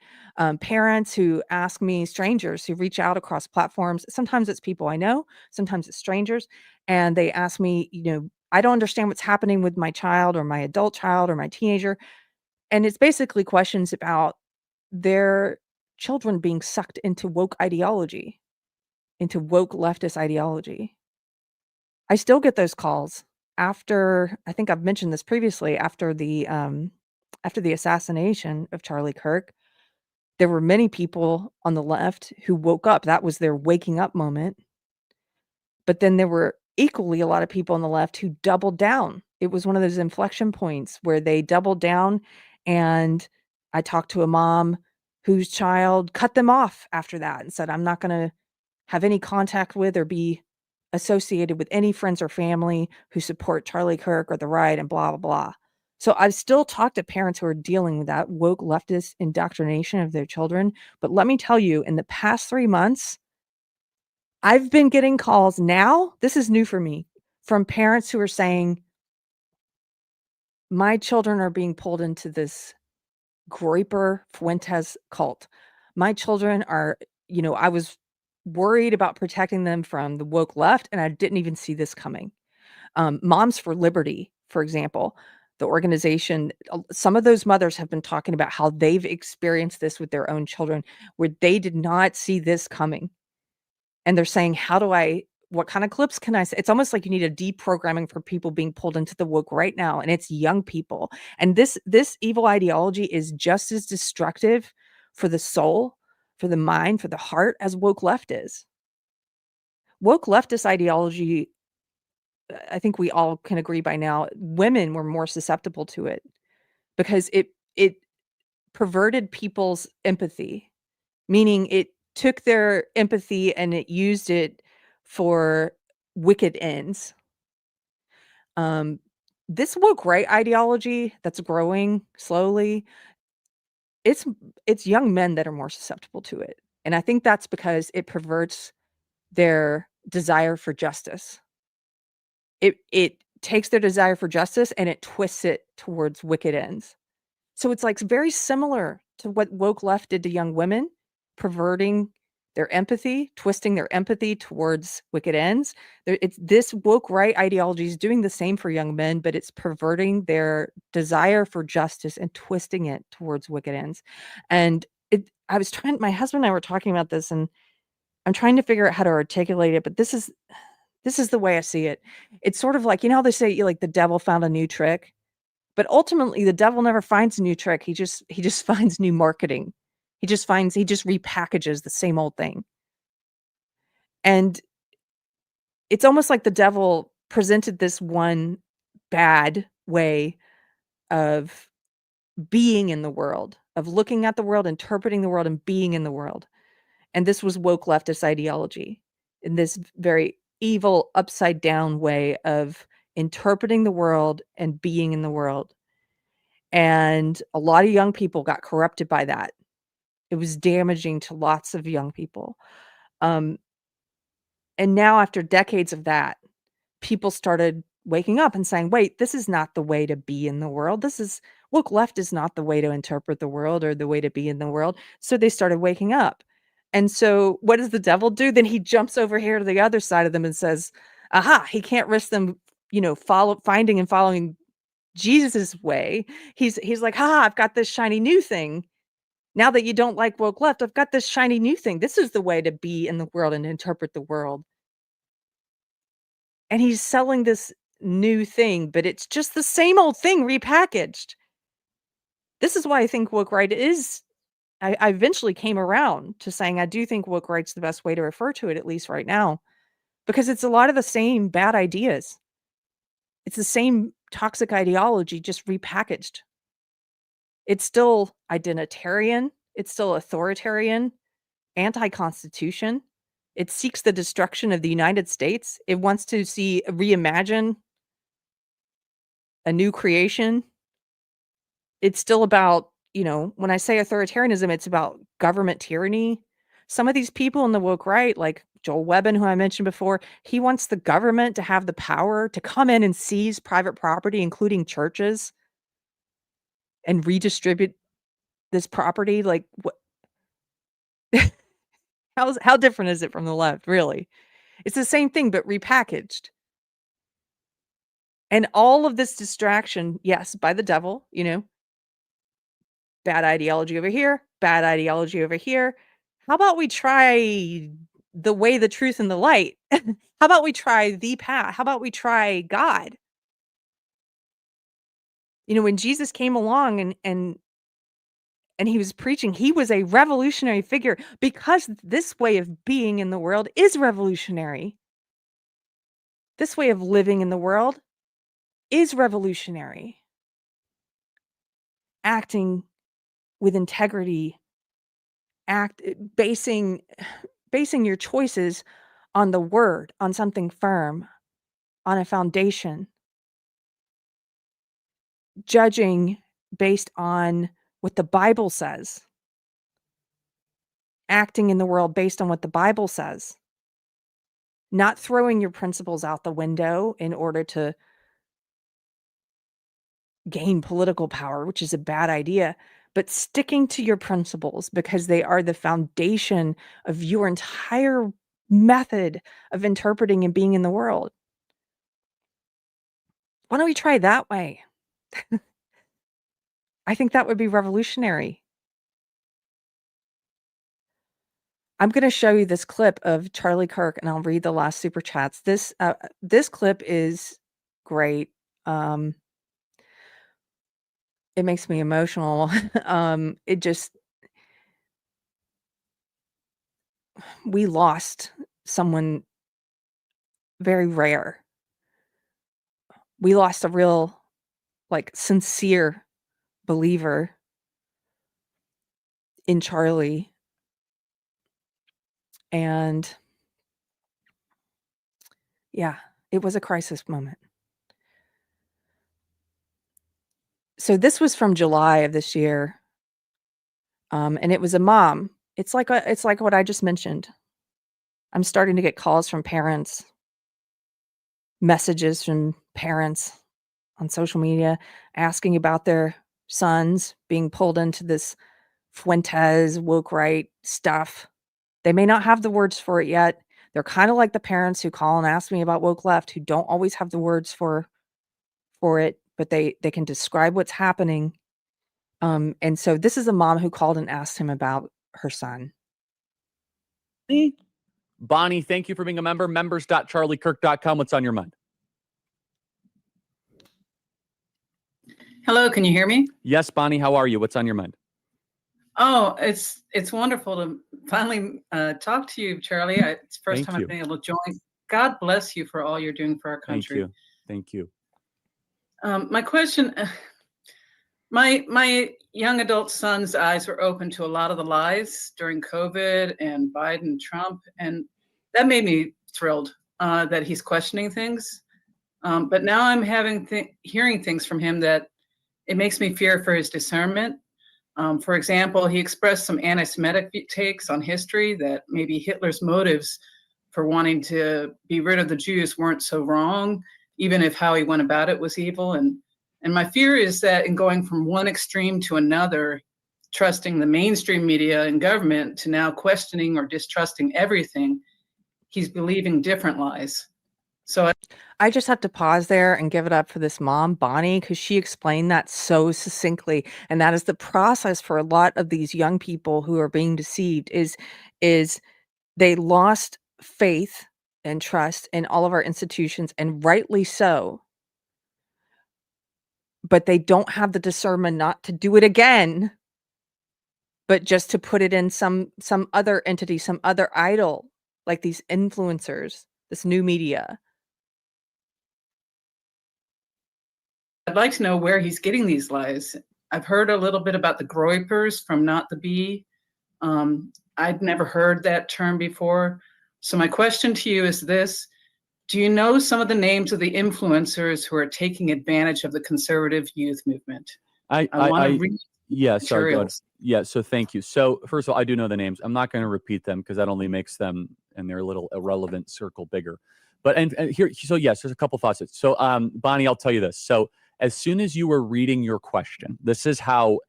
parents who ask me, strangers who reach out across platforms. Sometimes it's people I know, sometimes it's strangers. And they ask me, I don't understand what's happening with my child or my adult child or my teenager. And it's basically questions about their children being sucked into woke ideology, into woke leftist ideology. I still get those calls after, I think I've mentioned this previously, after the assassination of Charlie Kirk. There were many people on the left who woke up. That was their waking up moment. But then there were equally a lot of people on the left who doubled down. It was one of those inflection points where they doubled down, and I talked to a mom whose child cut them off after that and said, I'm not going to have any contact with or be associated with any friends or family who support Charlie Kirk or the right and blah, blah, blah. So I've still talked to parents who are dealing with that woke leftist indoctrination of their children. But let me tell you, in the past 3 months, I've been getting calls now, this is new for me, from parents who are saying, my children are being pulled into this Groyper Fuentes cult. My children are, I was worried about protecting them from the woke left, and I didn't even see this coming. Moms for Liberty, for example, the organization, some of those mothers have been talking about how they've experienced this with their own children, where they did not see this coming. And they're saying, what kind of clips can I say? It's almost like you need a deprogramming for people being pulled into the woke right now. And it's young people. And this evil ideology is just as destructive for the soul, for the mind, for the heart as woke left is. Woke leftist ideology, I think we all can agree by now, women were more susceptible to it because it perverted people's empathy, meaning it took their empathy and it used it for wicked ends. This woke right ideology that's growing slowly, it's young men that are more susceptible to it. And I think that's because it perverts their desire for justice. It takes their desire for justice and it twists it towards wicked ends. So it's like very similar to what woke left did to young women, perverting their empathy, twisting their empathy towards wicked ends. It's this woke right ideology is doing the same for young men, but it's perverting their desire for justice and twisting it towards wicked ends. And my husband and I were talking about this, and I'm trying to figure out how to articulate it, but this is the way I see it. It's sort of like, how they say, like, the devil found a new trick, but ultimately the devil never finds a new trick. He just finds new marketing. He just repackages the same old thing. And it's almost like the devil presented this one bad way of being in the world, of looking at the world, interpreting the world, and being in the world. And this was woke leftist ideology, in this very evil, upside down way of interpreting the world and being in the world. And a lot of young people got corrupted by that. It was damaging to lots of young people. Um, and now, after decades of that, people started waking up and saying, wait, this is not the way to be in the world. Woke left is not the way to interpret the world or the way to be in the world. So they started waking up. And so what does the devil do? Then he jumps over here to the other side of them and says, aha, he can't risk them, finding and following Jesus's way. He's like, ha, I've got this shiny new thing. Now that you don't like woke left, I've got this shiny new thing. This is the way to be in the world and interpret the world. And he's selling this new thing, but it's just the same old thing repackaged. This is why I think woke right is. I eventually came around to saying I do think woke right's the best way to refer to it, at least right now, because it's a lot of the same bad ideas. It's the same toxic ideology, just repackaged. It's still identitarian. It's still authoritarian, anti-constitution. It seeks the destruction of the United States. It wants to reimagine a new creation. It's still about, when I say authoritarianism, it's about government tyranny. Some of these people in the woke right, like Joel Webbin, who I mentioned before, he wants the government to have the power to come in and seize private property, including churches, and redistribute this property. Like, what? How different is it from the left, really? It's the same thing, but repackaged. And all of this distraction, yes, by the devil, bad ideology over here, bad ideology over here. How about we try the way, the truth, and the light? How about we try the path? How about we try God? When Jesus came along and he was preaching, he was a revolutionary figure because this way of being in the world is revolutionary. This way of living in the world is revolutionary. Acting with integrity, basing your choices on the word, on something firm, on a foundation, judging based on what the Bible says, acting in the world based on what the Bible says, not throwing your principles out the window in order to gain political power, which is a bad idea, but sticking to your principles because they are the foundation of your entire method of interpreting and being in the world. Why don't we try that way? I think that would be revolutionary. I'm gonna show you this clip of Charlie Kirk, and I'll read the last super chats. This clip is great. It makes me emotional. It just we lost someone very rare. We lost a real, like, sincere believer in Charlie. And yeah, it was a crisis moment. So this was from July of this year. And it was a mom. It's like what I just mentioned. I'm starting to get calls from parents, messages from parents on social media asking about their sons being pulled into this Fuentes woke right stuff. They may not have the words for it yet. They're kind of like the parents who call and ask me about woke left, who don't always have the words for it, but they can describe what's happening. And so this is a mom who called and asked him about her son. Bonnie, thank you for being a member. Members.charliekirk.com. What's on your mind? Hello, can you hear me? Yes, Bonnie, how are you? What's on your mind? Oh, it's wonderful to finally talk to you, Charlie. It's the first time I've been able to join. God bless you for all you're doing for our country. Thank you. My question, my young adult son's eyes were open to a lot of the lies during COVID and Biden, Trump, and that made me thrilled that he's questioning things. But now I'm hearing things from him that it makes me fear for his discernment. For example, he expressed some anti-Semitic takes on history that maybe Hitler's motives for wanting to be rid of the Jews weren't so wrong, even if how he went about it was evil. And my fear is that in going from one extreme to another, trusting the mainstream media and government to now questioning or distrusting everything, he's believing different lies. So I just have to pause there and give it up for this mom, Bonnie, because she explained that so succinctly. And that is the process for a lot of these young people who are being deceived is they lost faith and trust in all of our institutions, and rightly so. But they don't have the discernment not to do it again, but just to put it in some other entity, some other idol, like these influencers, this new media. I'd like to know where he's getting these lies. I've heard a little bit about the groypers from Not the Bee. I'd never heard that term before. So my question to you is this: do you know some of the names of the influencers who are taking advantage of the conservative youth movement? I want to read materials. So thank you. So first of all, I do know the names. I'm not going to repeat them because that only makes them and their little irrelevant circle bigger. But and here, so yes, there's a couple thoughts. So Bonnie, I'll tell you this. So as soon as you were reading your question, this is how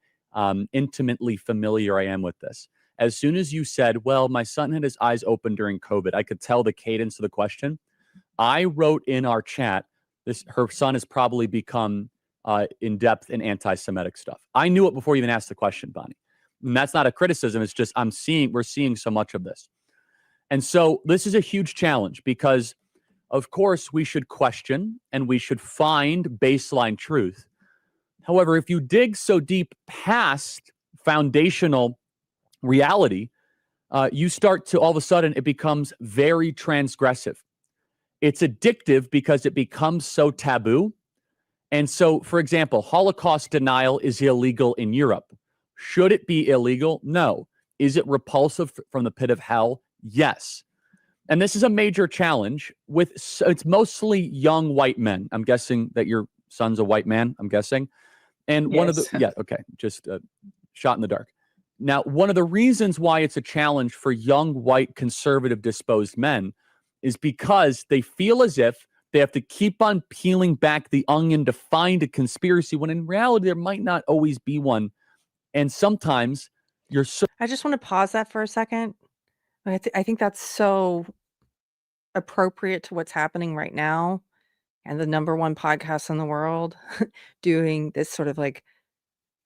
intimately familiar I am with this. As soon as you said, well, my son had his eyes open during COVID, I could tell the cadence of the question. I wrote in our chat, her son has probably become in depth in anti-Semitic stuff. I knew it before you even asked the question, Bonnie. And that's not a criticism. It's just we're seeing so much of this. And so this is a huge challenge because, of course, we should question and we should find baseline truth. However, if you dig so deep past foundational reality, you start to, all of a sudden, it becomes very transgressive. It's addictive because it becomes so taboo. And so, for example, Holocaust denial is illegal in Europe. Should it be illegal? No. Is it repulsive from the pit of hell? Yes. And this is a major challenge it's mostly young white men. I'm guessing that your son's a white man, I'm guessing. And yes. Just shot in the dark. Now, one of the reasons why it's a challenge for young white conservative disposed men is because they feel as if they have to keep on peeling back the onion to find a conspiracy when in reality there might not always be one. And sometimes I just want to pause that for a second. I think that's so appropriate to what's happening right now, and the number one podcast in the world doing this sort of like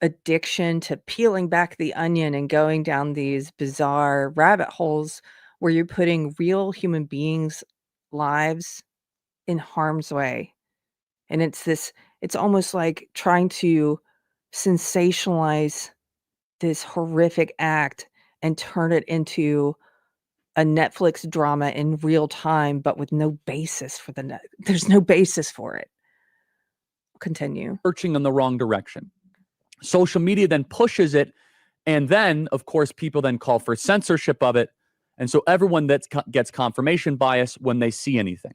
addiction to peeling back the onion and going down these bizarre rabbit holes where you're putting real human beings' lives in harm's way. And it's almost like trying to sensationalize this horrific act and turn it into a Netflix drama in real time, but with no basis for there's no basis for it. Continue. Searching in the wrong direction. Social media then pushes it. And then, of course, people then call for censorship of it. And so everyone gets confirmation bias when they see anything.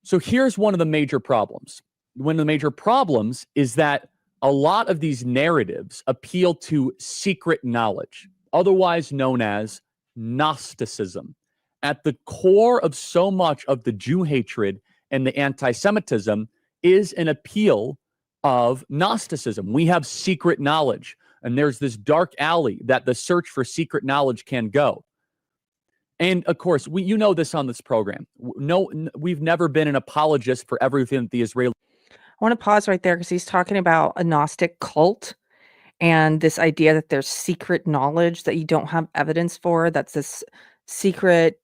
So here's one of the major problems. One of the major problems is that a lot of these narratives appeal to secret knowledge, otherwise known as Gnosticism. At the core of so much of the Jew hatred and the anti-Semitism is an appeal of Gnosticism. We have secret knowledge, and there's this dark alley that the search for secret knowledge can go. And of course, you know this on this program. We've never been an apologist for everything that the Israeli. I want to pause right there because he's talking about a Gnostic cult and this idea that there's secret knowledge that you don't have evidence for. That's this secret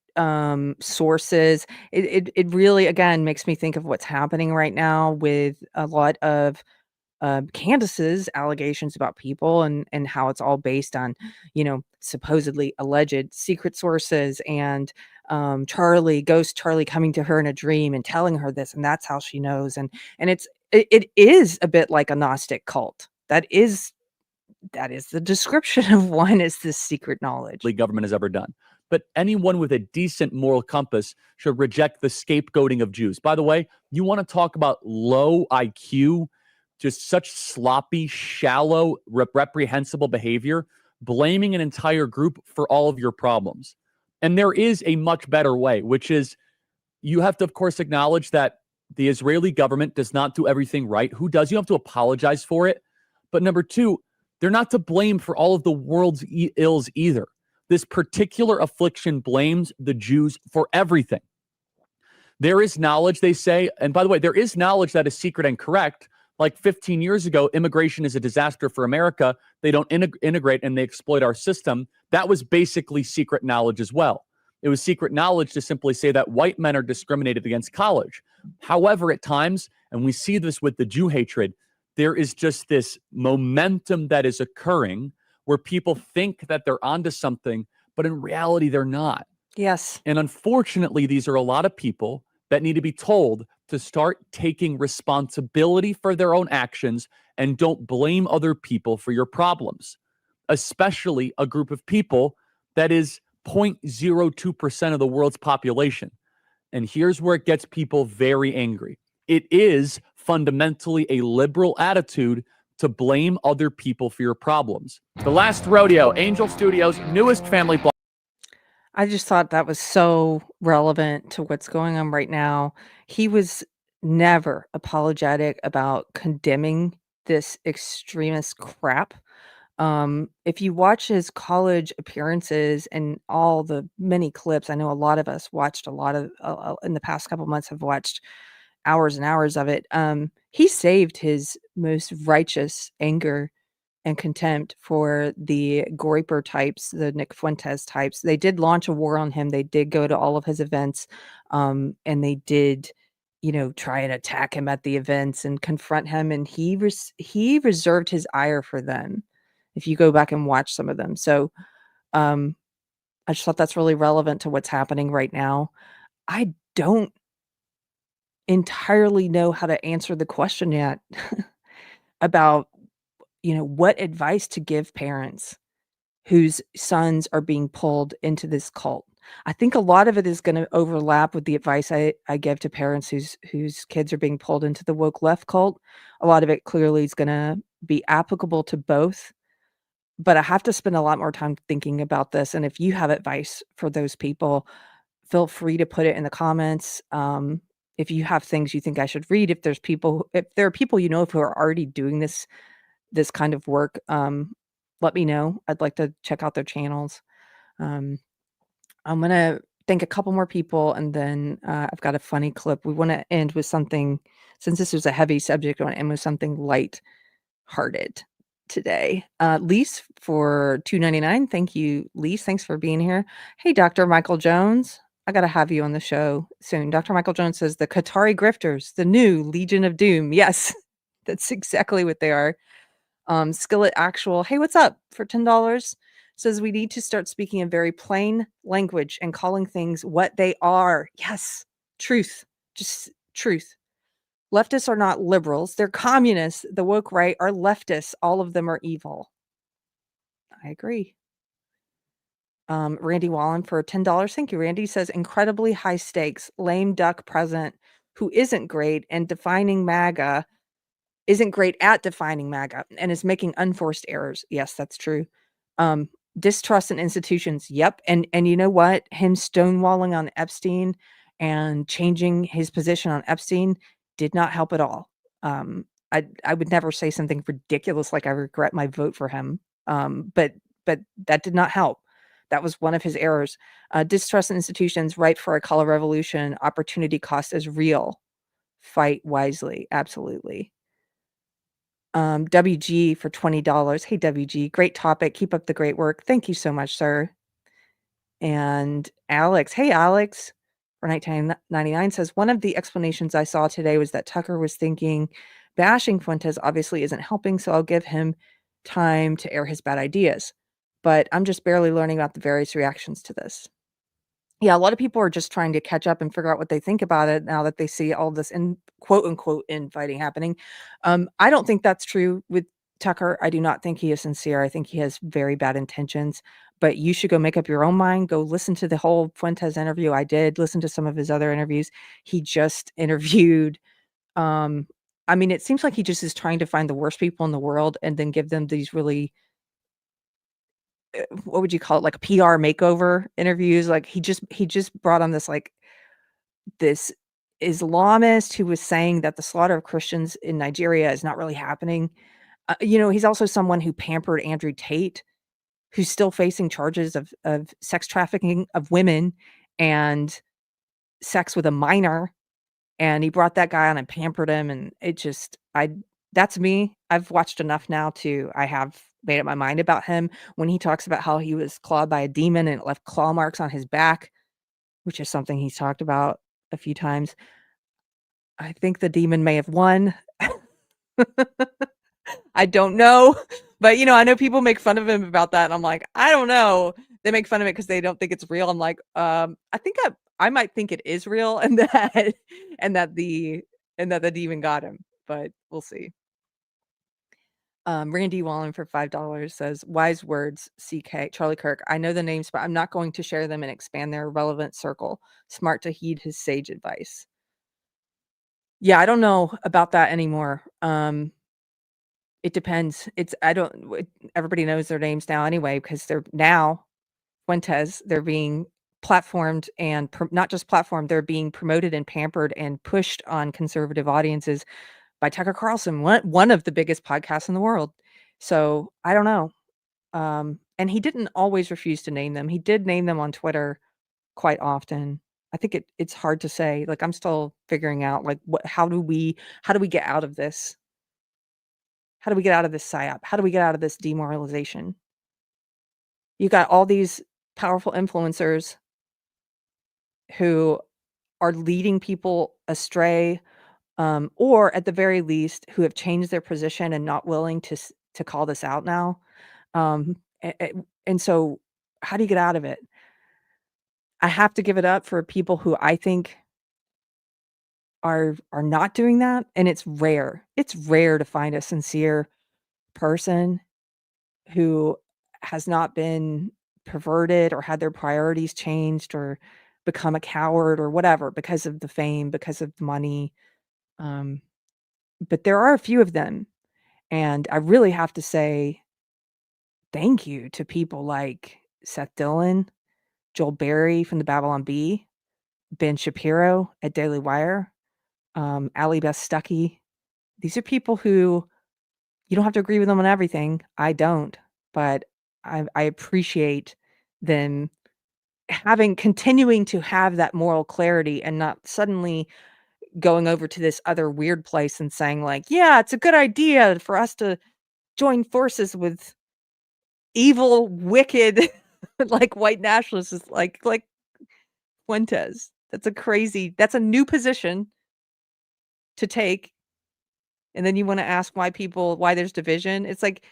sources. It really, again, makes me think of what's happening right now with a lot of Candace's allegations about people and how it's all based on, supposedly alleged secret sources and Ghost Charlie coming to her in a dream and telling her this, and that's how she knows. And it is a bit like a Gnostic cult. That is the description of one, is this secret knowledge government has ever done. But anyone with a decent moral compass should reject the scapegoating of Jews. By the way, you want to talk about low IQ, just such sloppy, shallow, reprehensible behavior, blaming an entire group for all of your problems. And there is a much better way, which is you have to, of course, acknowledge that the Israeli government does not do everything right. Who does? You have to apologize for it. But number two, they're not to blame for all of the world's ills either. This particular affliction blames the Jews for everything. There is knowledge, they say, and by the way, there is knowledge that is secret and correct. Like 15 years ago, immigration is a disaster for America. They don't integrate and they exploit our system. That was basically secret knowledge as well. It was secret knowledge to simply say that white men are discriminated against college. However, at times, and we see this with the Jew hatred, there is just this momentum that is occurring where people think that they're onto something, but in reality, they're not. Yes. And unfortunately, these are a lot of people that need to be told to start taking responsibility for their own actions and don't blame other people for your problems, especially a group of people that is 0.02% of the world's population. And here's where it gets people very angry. It is fundamentally a liberal attitude to blame other people for your problems. The Last Rodeo, Angel Studios' newest family blog. I just thought that was so relevant to what's going on right now. He was never apologetic about condemning this extremist crap. If you watch his college appearances and all the many clips, I know a lot of us watched a lot of in the past couple months have watched hours and hours of it. He saved his most righteous anger and contempt for the Groyper types, the Nick Fuentes types. They did launch a war on him. They did go to all of his events, and they did, try and attack him at the events and confront him. And he reserved his ire for them. If you go back and watch some of them, so I just thought that's really relevant to what's happening right now. I don't entirely know how to answer the question yet about what advice to give parents whose sons are being pulled into this cult. I think a lot of it is going to overlap with the advice I give to parents whose kids are being pulled into the woke left cult. A lot of it clearly is going to be applicable to both, but I have to spend a lot more time thinking about this. And if you have advice for those people, feel free to put it in the comments. If you have things you think I should read, if there are people who are already doing this kind of work, let me know. I'd like to check out their channels. I'm gonna thank a couple more people, and then I've got a funny clip. We want to end with something, since this was a heavy subject. I want to end with something light-hearted today. Lise for $2.99. Thank you, Lise. Thanks for being here. Hey, Dr. Michael Jones. I got to have you on the show soon. Dr. Michael Jones says the Qatari grifters, the new Legion of Doom. Yes, that's exactly what they are. Skillet Actual, hey, what's up? For $10, says we need to start speaking in very plain language and calling things what they are. Yes, truth, just truth. Leftists are not liberals. They're communists. The woke right are leftists. All of them are evil. I agree. Randy Wallen for $10. Thank you, Randy. Says incredibly high stakes, lame duck present who isn't great and defining MAGA isn't great at defining MAGA and is making unforced errors. Yes, that's true. Distrust in institutions. Yep. And you know what? Him stonewalling on Epstein and changing his position on Epstein did not help at all. I would never say something ridiculous like I regret my vote for him. But that did not help. That was one of his errors. Distrust in institutions, ripe for a color revolution. Opportunity cost is real. Fight wisely. Absolutely. WG for $20. Hey, WG, great topic. Keep up the great work. Thank you so much, sir. And Alex, hey, Alex, for 1999 says, one of the explanations I saw today was that Tucker was thinking bashing Fuentes obviously isn't helping, so I'll give him time to air his bad ideas. But I'm just barely learning about the various reactions to this. Yeah, a lot of people are just trying to catch up and figure out what they think about it now that they see all this quote unquote infighting happening. I don't think that's true with Tucker. I do not think he is sincere. I think he has very bad intentions, but you should go make up your own mind. Go listen to the whole Fuentes interview. I did listen to some of his other interviews. He just interviewed. I mean, it seems like he just is trying to find the worst people in the world and then give them these really, what would you call it, like PR makeover interviews. Like he just brought on this this Islamist who was saying that the slaughter of Christians in Nigeria is not really happening. He's also someone who pampered Andrew Tate, who's still facing charges of sex trafficking of women and sex with a minor. And he brought that guy on and pampered him. And that's me. I've watched enough now I have made up my mind about him. When he talks about how he was clawed by a demon and it left claw marks on his back, which is something he's talked about a few times. I think the demon may have won. I don't know. But, I know people make fun of him about that. And I'm like, I don't know. They make fun of it because they don't think it's real. I'm like, I think I might think it is real and that the demon got him. But we'll see. Randy Wallen for $5 says, wise words, CK, Charlie Kirk. I know the names, but I'm not going to share them and expand their relevant circle. Smart to heed his sage advice. Yeah, I don't know about that anymore. It depends. Everybody knows their names now anyway, because they're now Fuentes, they're being platformed and not just platformed, they're being promoted and pampered and pushed on conservative audiences by Tucker Carlson, one of the biggest podcasts in the world. So I don't know. And he didn't always refuse to name them. He did name them on Twitter quite often. I think it's hard to say. Like, I'm still figuring out how do we get out of this? How do we get out of this psyop? How do we get out of this demoralization? You got all these powerful influencers who are leading people astray, or at the very least, who have changed their position and not willing to call this out now. And so, how do you get out of it? I have to give it up for people who I think are not doing that, and it's rare. It's rare to find a sincere person who has not been perverted or had their priorities changed or become a coward or whatever because of the fame, because of the money. But there are a few of them, and I really have to say thank you to people like Seth Dillon, Joel Berry from the Babylon Bee, Ben Shapiro at Daily Wire, Ali Beth Stuckey. These are people who you don't have to agree with them on everything. I don't, but I appreciate them continuing to have that moral clarity and not suddenly going over to this other weird place and saying like, yeah, it's a good idea for us to join forces with evil, wicked, like white nationalists, like Fuentes. That's a new position to take. And then you want to ask why there's division. It's like,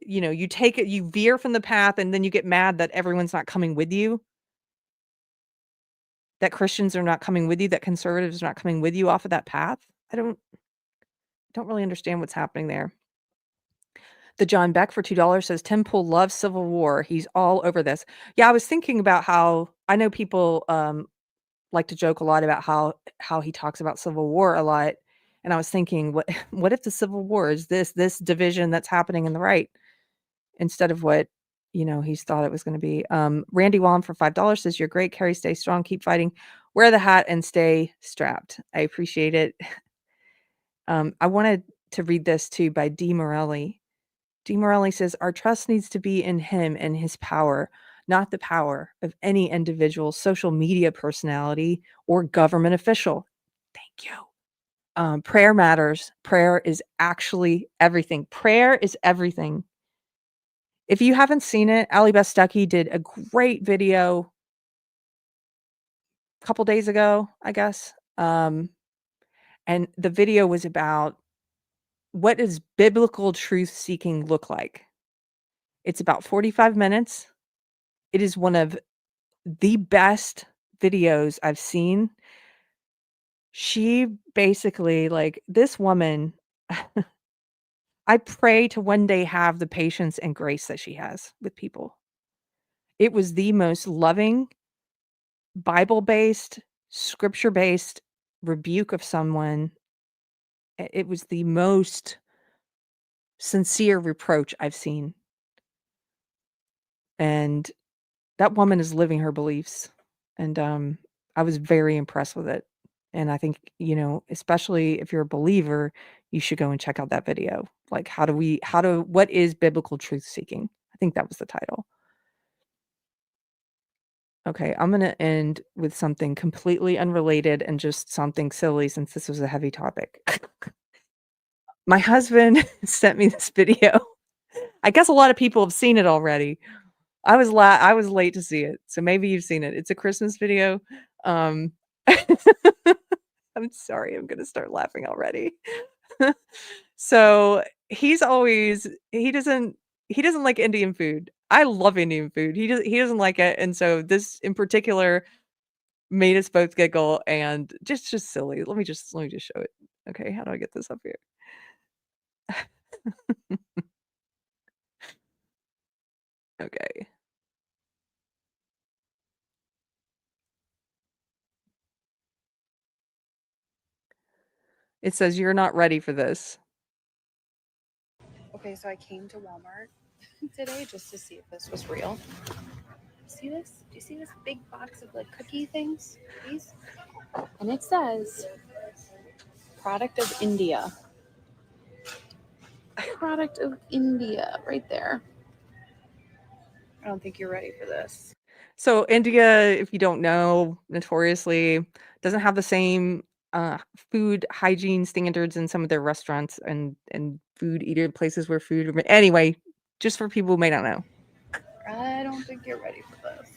you veer from the path and then you get mad that everyone's not coming with you. That Christians are not coming with you, that conservatives are not coming with you off of that path. I don't really understand what's happening there. The John Beck for $2 says, Tim Pool loves Civil War. He's all over this. Yeah, I was thinking about how I know people like to joke a lot about how he talks about Civil War a lot. And I was thinking, what if the Civil War is this division that's happening in the right instead of what, he's thought it was going to be. Randy Wallen for $5 says, "You're great, Keri. Stay strong. Keep fighting. Wear the hat and stay strapped." I appreciate it. I wanted to read this too by D. Morelli. D. Morelli says, "Our trust needs to be in him and his power, not the power of any individual social media personality or government official." Thank you. Prayer matters. Prayer is actually everything. Prayer is everything. If you haven't seen it, Ali Beth Stuckey did a great video a couple days ago, I guess. And the video was about what does biblical truth seeking look like? It's about 45 minutes. It is one of the best videos I've seen. She basically, like, this woman, I pray to one day have the patience and grace that she has with people. It was the most loving, Bible-based, scripture-based rebuke of someone. It was the most sincere reproach I've seen. And that woman is living her beliefs. And I was very impressed with it. And I think, especially if you're a believer, you should go and check out that video. Like, what is biblical truth seeking? I think that was the title. Okay, I'm going to end with something completely unrelated and just something silly since this was a heavy topic. My husband sent me this video. I guess a lot of people have seen it already. I was late to see it, so maybe you've seen it. It's a Christmas video. I'm sorry, I'm gonna start laughing already. So he doesn't like Indian food. I love Indian food. He doesn't like it, and so this in particular made us both giggle and just silly. Let me just show it. Okay, how do I get this up here? Okay. It says you're not ready for this. Okay, so I came to Walmart today just to see if this was real. See this? Do you see this big box of like cookie things? These? And it says product of India. Product of India right there. I don't think you're ready for this. So India, if you don't know, notoriously doesn't have the same food hygiene standards in some of their restaurants and food eater places where food. Anyway, just for people who may not know. I don't think you're ready for this.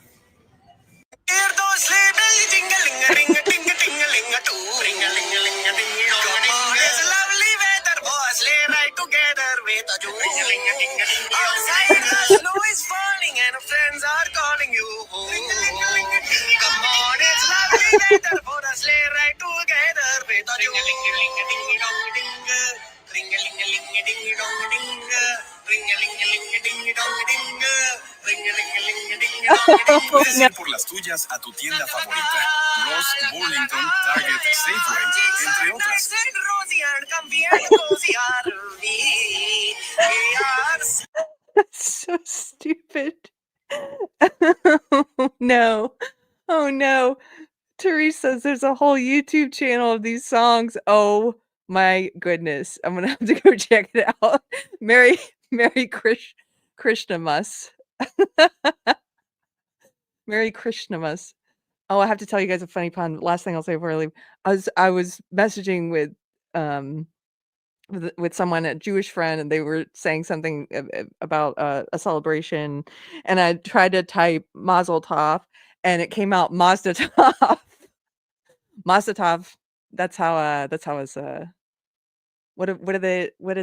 Por las tuyas a tu tienda favorita. Ross, Burlington, Target, Safeway, entre otras. So stupid. Oh no. Oh no. Therese says there's a whole YouTube channel of these songs. Oh my goodness. I'm gonna have to go check it out. Merry Krishnamas. Merry Krishnamas. Oh, I have to tell you guys a funny pun. Last thing I'll say before I leave. I was messaging with someone, a Jewish friend, and they were saying something about a celebration, and I tried to type Mazel Tov, and it came out Mazda Tov. Mazda Tov. That's how it's what did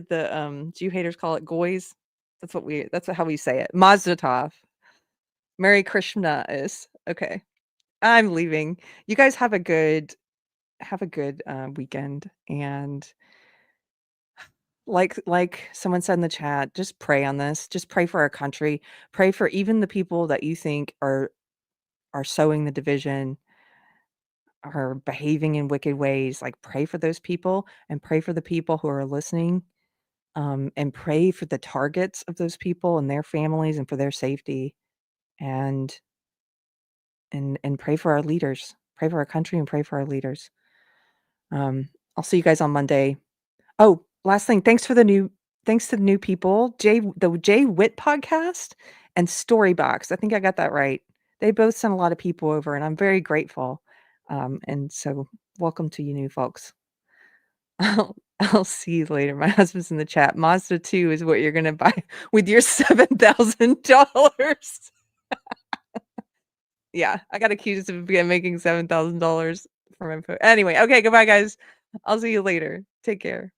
the Jew haters call it? Goys. That's how we say it. Mazda Tov. Merry Krishna is okay. I'm leaving. You guys have a good weekend, and like someone said in the chat, just pray on this. Just pray for our country. Pray for even the people that you think are sowing the division. are behaving in wicked ways. Like, pray for those people and pray for the people who are listening, and pray for the targets of those people and their families and for their safety, and pray for our leaders. Pray for our country and pray for our leaders. I'll see you guys on Monday. Oh, last thing, thanks to the new people, the Jay Witt podcast and Storybox. I think I got that right. They both sent a lot of people over, and I'm very grateful. And so welcome to you new folks. I'll see you later. My husband's in the chat. Mazda 2 is what you're gonna buy with your $7,000. Yeah, I got accused of making $7,000 from my phone. Anyway, okay, goodbye, guys. I'll see you later. Take care.